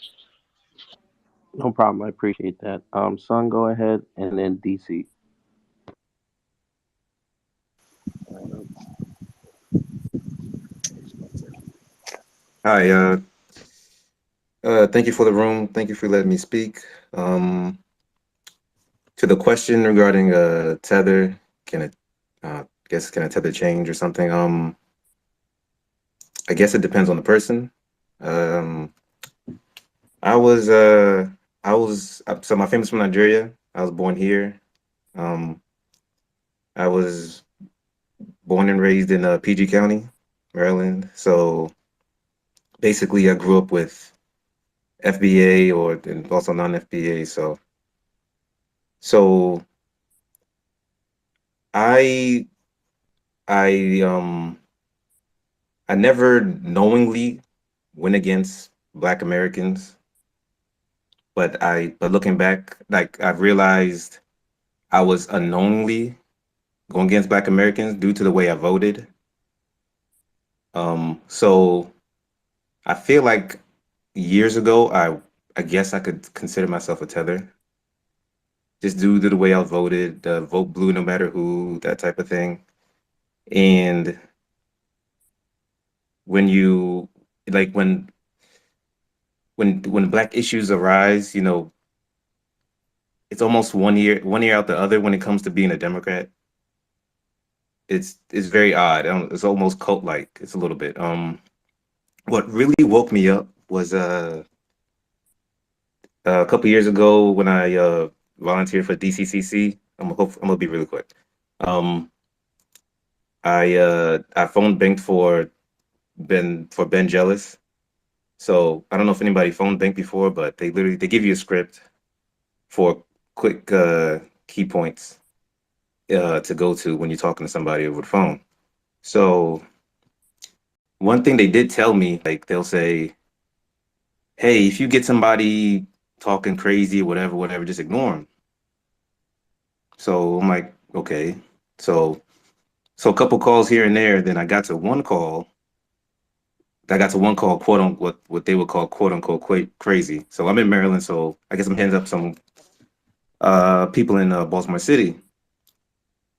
No problem. I appreciate that. Son, go ahead, and then DC. Hi, thank you for the room. Thank you for letting me speak. To the question regarding tether, can a tether change or something? I guess it depends on the person. Um, so my family's from Nigeria. I was born here. Um, I was born and raised in PG County, Maryland. So basically, I grew up with FBA and also non-FBA. So I I never knowingly went against Black Americans. but looking back, like I've realized I was unknowingly going against Black Americans due to the way I voted. So I feel like years ago, I guess I could consider myself a tether, just due to the way I voted, vote blue no matter who, that type of thing. And when you like when Black issues arise, you know, it's almost one ear out the other when it comes to being a Democrat. It's very odd. It's almost cult-like. It's a little bit. What really woke me up was a couple years ago when I volunteered for DCCC. I'm gonna be really quick. I phone banked for Ben Jealous. So I don't know if anybody phone banked before, but they give you a script for quick key points to go to when you're talking to somebody over the phone. So one thing they did tell me, like they'll say, hey, if you get somebody talking crazy or whatever, just ignore them. So I'm like, okay. So a couple calls here and there, then I got to one call, quote unquote, what they would call quote unquote crazy. So I'm in Maryland, so I guess I'm heading up some people in Baltimore City.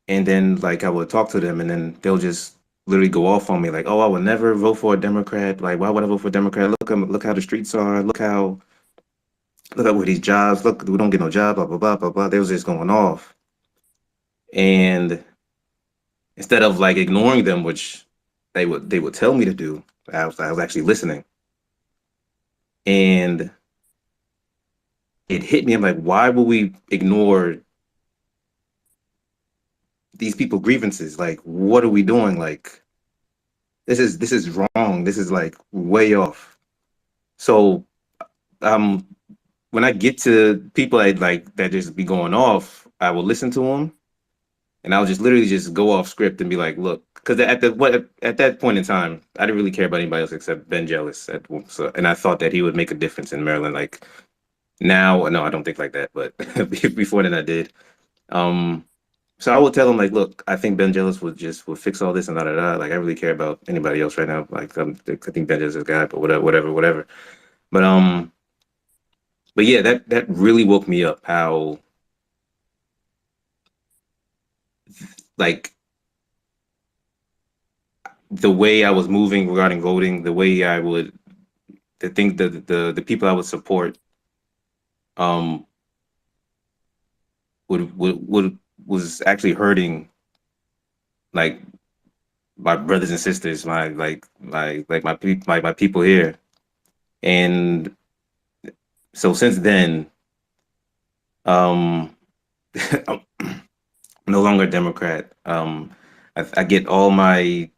And then like I would talk to them and then they'll just literally go off on me like, oh, I would never vote for a Democrat. Like, why would I vote for a Democrat? Look how the streets are. Look at where these jobs, look, we don't get no job, blah, blah, blah, blah, blah. They was just going off. And instead of like ignoring them, which they would tell me to do, I was actually listening. And it hit me. I'm like, why would we ignore these people's grievances? Like, what are we doing? Like, this is wrong. This is like way off. So when I get to people that just be going off, I will listen to them, and I'll just literally just go off script and be like, look, because at that point in time, I didn't really care about anybody else except Ben Jealous. And I thought that he would make a difference in Maryland. Like now, no, I don't think like that, but before then I did. So I would tell him like, look, I think Ben Jealous would fix all this and da. Like I really care about anybody else right now. Like I think Ben Jealous is a guy, but whatever. But yeah, that really woke me up. How like the way I was moving regarding voting, the way I would, the people I would support, was actually hurting like my brothers and sisters, my people here. And so since then, I'm no longer a Democrat. I get all my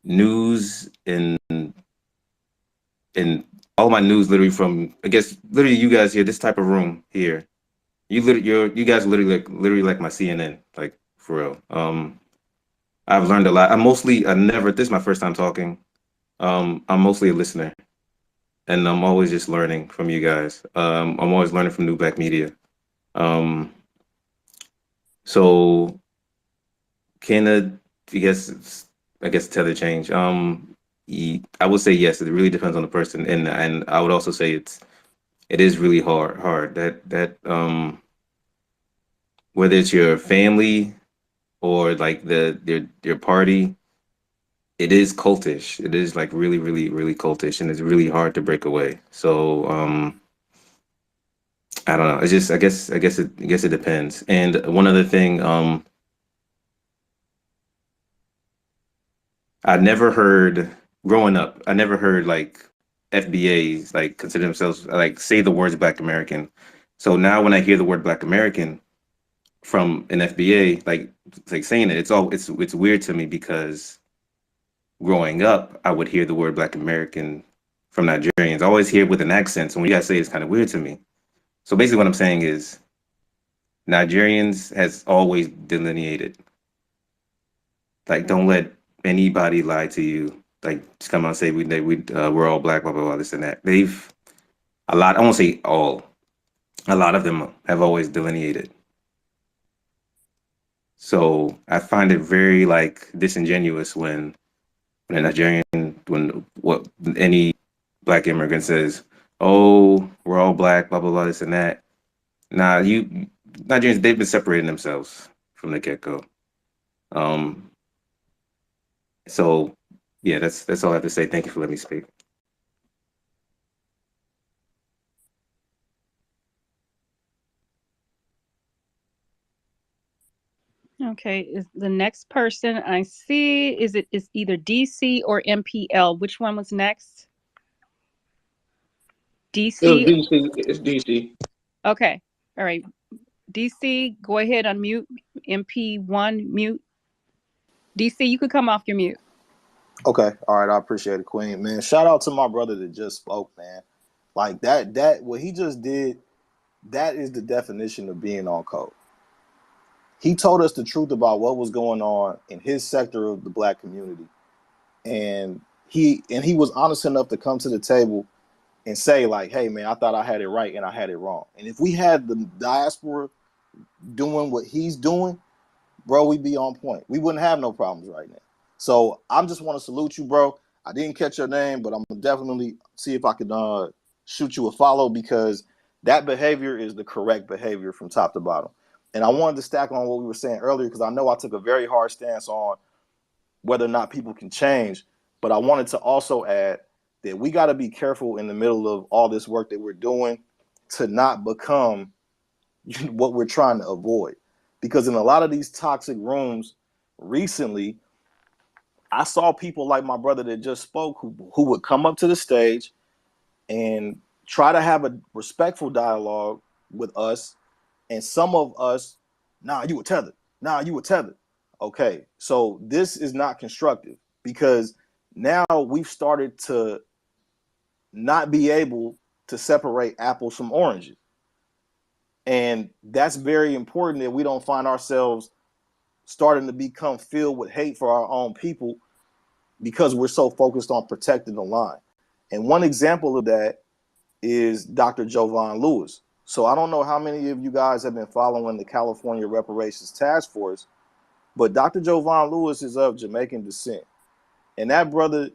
news and all my news literally from, I guess, literally you guys here, this type of room here. You guys literally like my CNN, like for real. I've learned a lot. This is my first time talking. I'm mostly a listener, and I'm always just learning from you guys. I'm always learning from New Black Media. So I guess tether change. I would say yes. It really depends on the person, and I would also say it is really hard. That whether it's your family or like your party, it is cultish. It is like really, really, really cultish, and it's really hard to break away. So I don't know. It's just I guess it depends. And one other thing, growing up, I never heard like FBAs like consider themselves like say the words Black American. So now when I hear the word Black American from an FBA, like saying it, it's weird to me because growing up, I would hear the word Black American from Nigerians. I always hear it with an accent. So when you guys say it, it's kind of weird to me. So basically what I'm saying is Nigerians has always delineated. Like, don't let anybody lie to you. Like, just come out and say we're all Black, blah, blah, blah, this and that. a lot, I won't say all, a lot of them have always delineated. So I find it very like disingenuous when a Nigerian, when what any black immigrant says, "Oh, we're all black," blah blah blah, this and that. Nah, you Nigerians, they've been separating themselves from the get go. Um, so yeah, that's all I have to say. Thank you for letting me speak. Okay, is the next person I see, is either DC or MPL? Which one was next? It was DC? DC. It's DC. Okay. All right. DC, go ahead, unmute. MP1, mute. DC, you could come off your mute. Okay, all right, I appreciate it, Queen. Man, shout out to my brother that just spoke, man. Like that what he just did, that is the definition of being on code. He told us the truth about what was going on in his sector of the black community. And he was honest enough to come to the table and say, like, hey man, I thought I had it right and I had it wrong. And if we had the diaspora doing what he's doing, bro, we'd be on point. We wouldn't have no problems right now. So I just want to salute you, bro. I didn't catch your name, but I'm definitely see if I could shoot you a follow, because that behavior is the correct behavior from top to bottom. And I wanted to stack on what we were saying earlier, because I know I took a very hard stance on whether or not people can change, but I wanted to also add that we got to be careful in the middle of all this work that we're doing to not become what we're trying to avoid. Because in a lot of these toxic rooms recently, I saw people like my brother that just spoke who would come up to the stage and try to have a respectful dialogue with us. And some of us, nah, you were tethered. Nah, you were tethered. Okay, so this is not constructive, because now we've started to not be able to separate apples from oranges. And that's very important, that we don't find ourselves starting to become filled with hate for our own people because we're so focused on protecting the line. And one example of that is Dr. Jovan Lewis. So I don't know how many of you guys have been following the California Reparations Task Force, but Dr. Jovan Lewis is of Jamaican descent. And that brother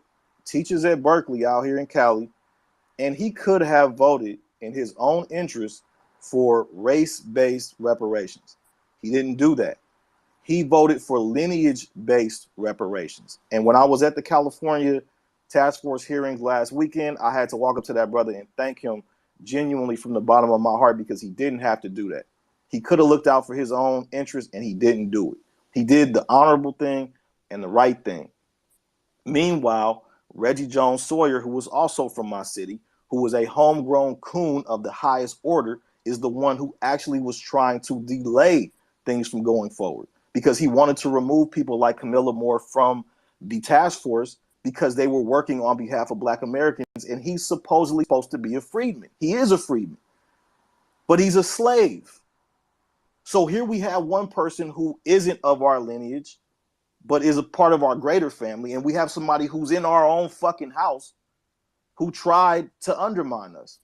teaches at Berkeley out here in Cali, and he could have voted in his own interest for race-based reparations. He didn't do that. He voted for lineage-based reparations. And when I was at the California Task Force hearings last weekend, I had to walk up to that brother and thank him genuinely from the bottom of my heart, because he didn't have to do that. He could have looked out for his own interest, and he didn't do it. He did the honorable thing and the right thing. Meanwhile, Reggie Jones Sawyer, who was also from my city, who was a homegrown coon of the highest order, is the one who actually was trying to delay things from going forward, because he wanted to remove people like Camilla Moore from the task force because they were working on behalf of Black Americans, and he's supposedly supposed to be a freedman. He is a freedman, but he's a slave. So here we have one person who isn't of our lineage, but is a part of our greater family, and we have somebody who's in our own fucking house who tried to undermine us.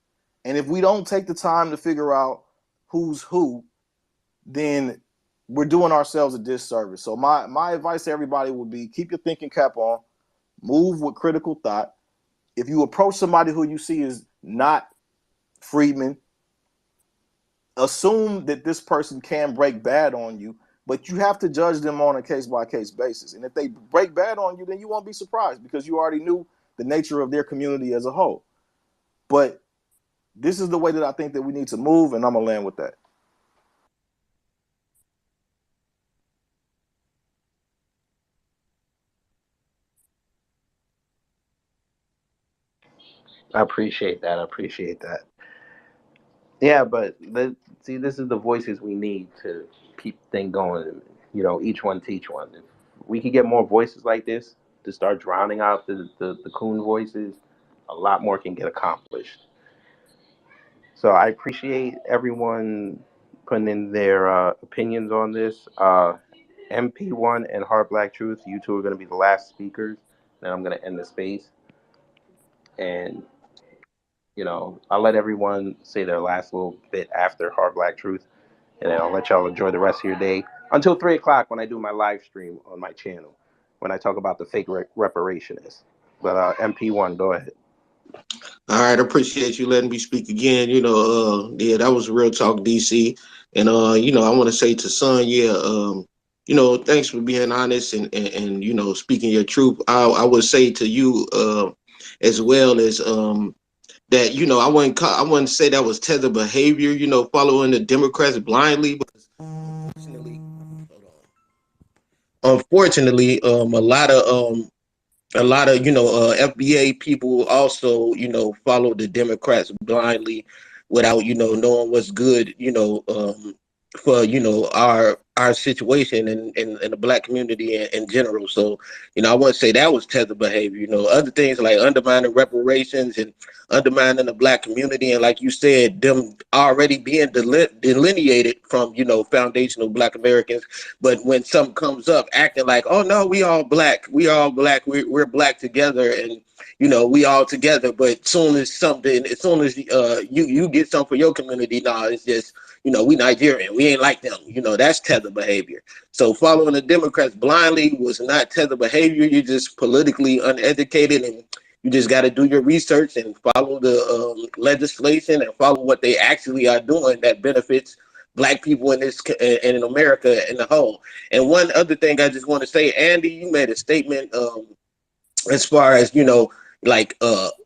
And if we don't take the time to figure out who's who, then we're doing ourselves a disservice. So my advice to everybody would be, keep your thinking cap on, move with critical thought. If you approach somebody who you see is not freedman, assume that this person can break bad on you, but you have to judge them on a case-by-case basis. And if they break bad on you, then you won't be surprised, because you already knew the nature of their community as a whole. But this is the way that I think that we need to move, and I'm gonna land with that. I appreciate that. I appreciate that. Yeah, but see, this is the voices we need to keep the thing going. You know, each one teach one. If we could get more voices like this to start drowning out the coon voices, a lot more can get accomplished. So I appreciate everyone putting in their opinions on this. MP1 and Heart Black Truth, you two are going to be the last speakers. Then I'm going to end the space. And I'll let everyone say their last little bit after Hard Black Truth, and then I'll let y'all enjoy the rest of your day until 3 o'clock when I do my live stream on my channel when I talk about the fake reparationists. But MP1, go ahead. All right, I appreciate you letting me speak again. Yeah, that was real talk, DC. And I want to say to Son, yeah, thanks for being honest and speaking your truth. I would say to you as well as that I wouldn't say that was tether behavior, following the Democrats blindly, because unfortunately, a lot of FBA people also follow the Democrats blindly without knowing what's good for our situation and the black community in general. So I wouldn't say that was tether behavior. Other things like undermining reparations and undermining the black community, and like you said, them already being delineated from foundational black Americans. But when something comes up, acting like, oh no, we all black, we're black together, and we all together. But as soon as you get something for your community, it's just we Nigerian, we ain't like them. That's tether behavior. So following the Democrats blindly was not tether behavior. You're just politically uneducated, and you just got to do your research and follow the legislation and follow what they actually are doing that benefits black people in this and in America in the whole. And one other thing I just want to say, Andy, you made a statement as far as like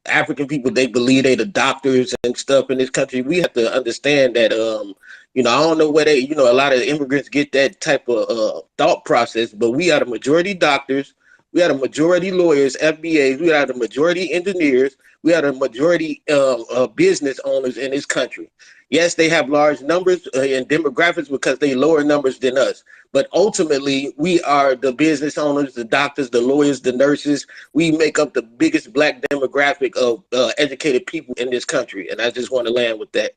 African people, they believe they the doctors and stuff in this country. We have to understand that I don't know where they a lot of immigrants get that type of thought process, but we are the majority doctors, we are the majority lawyers, FBAs, we are the majority engineers, we are the majority business owners in this country. Yes, they have large numbers in demographics because they lower numbers than us. But ultimately, we are the business owners, the doctors, the lawyers, the nurses. We make up the biggest black demographic of educated people in this country. And I just want to land with that.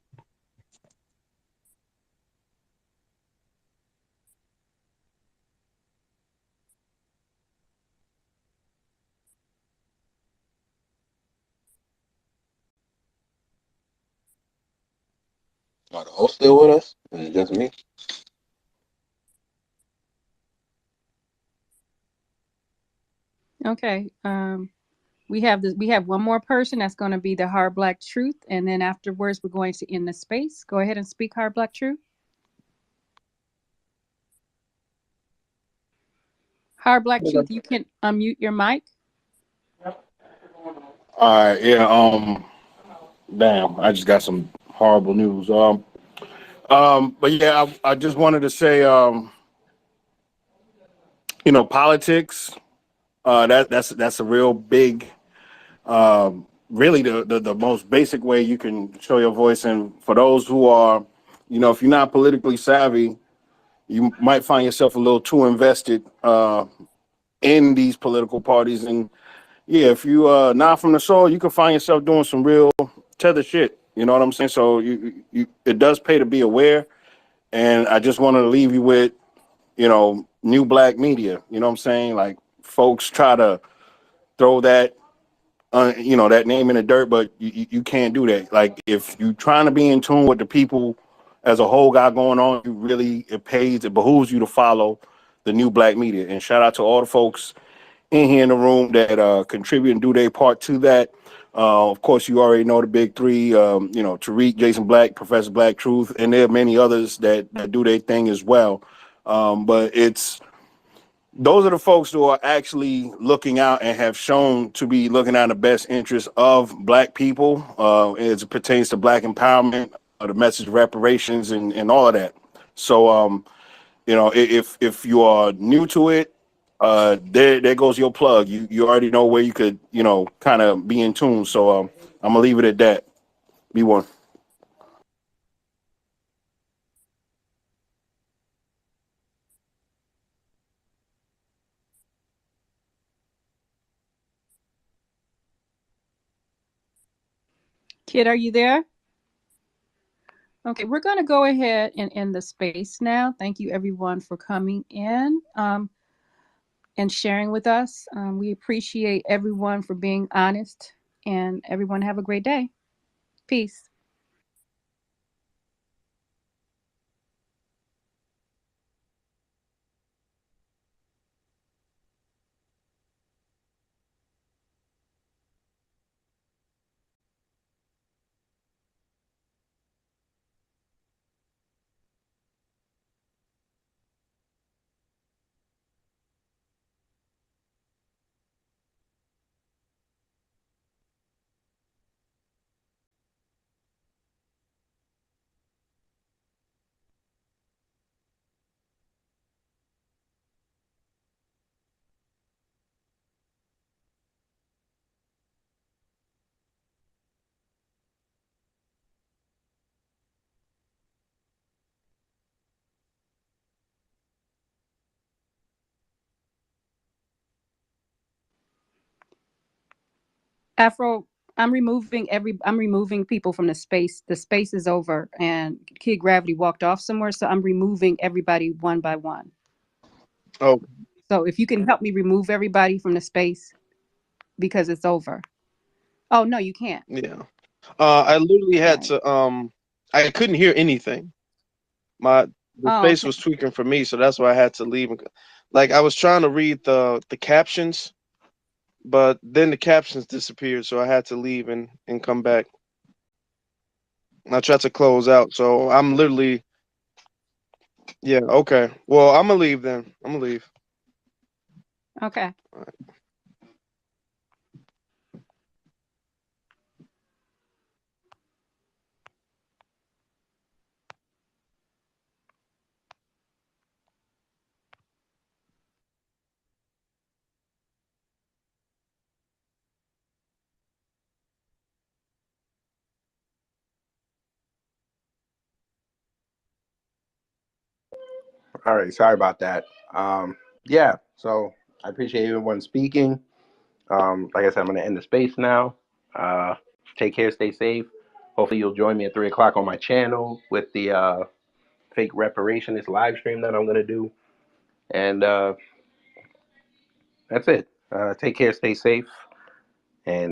Are the host still with us? Is it just me? Okay. We have one more person that's going to be the Hard Black Truth, and then afterwards we're going to end the space. Go ahead and speak, Hard Black Truth. Hard Black Truth, you can unmute your mic. All right, yeah. Damn, I just got some horrible news. But yeah, I just wanted to say, politics. That's a real big, really the most basic way you can show your voice. And for those who are, if you're not politically savvy, you might find yourself a little too invested in these political parties. And yeah, if you not from the soil, you can find yourself doing some real tether shit. You know what I'm saying? So it does pay to be aware. And I just wanted to leave you with, new black media. You know what I'm saying? Like, folks try to throw that, that name in the dirt, but you can't do that. Like, if you're trying to be in tune with the people as a whole got going on, it behooves you to follow the new black media. And shout out to all the folks in here in the room that contribute and do their part to that. Of course, you already know the big three, Tariq, Jason Black, Professor Black Truth, and there are many others that do their thing as well. But those are the folks who are actually looking out and have shown to be looking out the best interest of black people as it pertains to black empowerment, the message of reparations and all of that. So, if you are new to it, there goes your plug. You already know where you could, kind of be in tune. So I'm gonna leave it at that. Be one. Kid, are you there? Okay, we're going to go ahead and end the space now. Thank you, everyone, for coming in and sharing with us. We appreciate everyone for being honest, and everyone have a great day. Peace. Afro, I'm removing people from the space. The space is over and Kid Gravity walked off somewhere, so I'm removing everybody one by one. Oh, So if you can help me remove everybody from the space because it's over. Oh no, you can't. yeah. I literally All had right. to I couldn't hear anything. The Oh, space okay. was tweaking for me, so that's why I had to leave. Like I was trying to read the captions, but then the captions disappeared, so I had to leave and come back. I tried to close out, so I'm literally yeah, okay. Well, I'm gonna leave then. I'm gonna leave. Okay. All right, sorry about that. Yeah, so I appreciate everyone speaking. Like I said, I'm going to end the space now. Take care, stay safe. Hopefully, you'll join me at 3 o'clock on my channel with the fake reparationist live stream that I'm going to do. And that's it. Take care, stay safe, and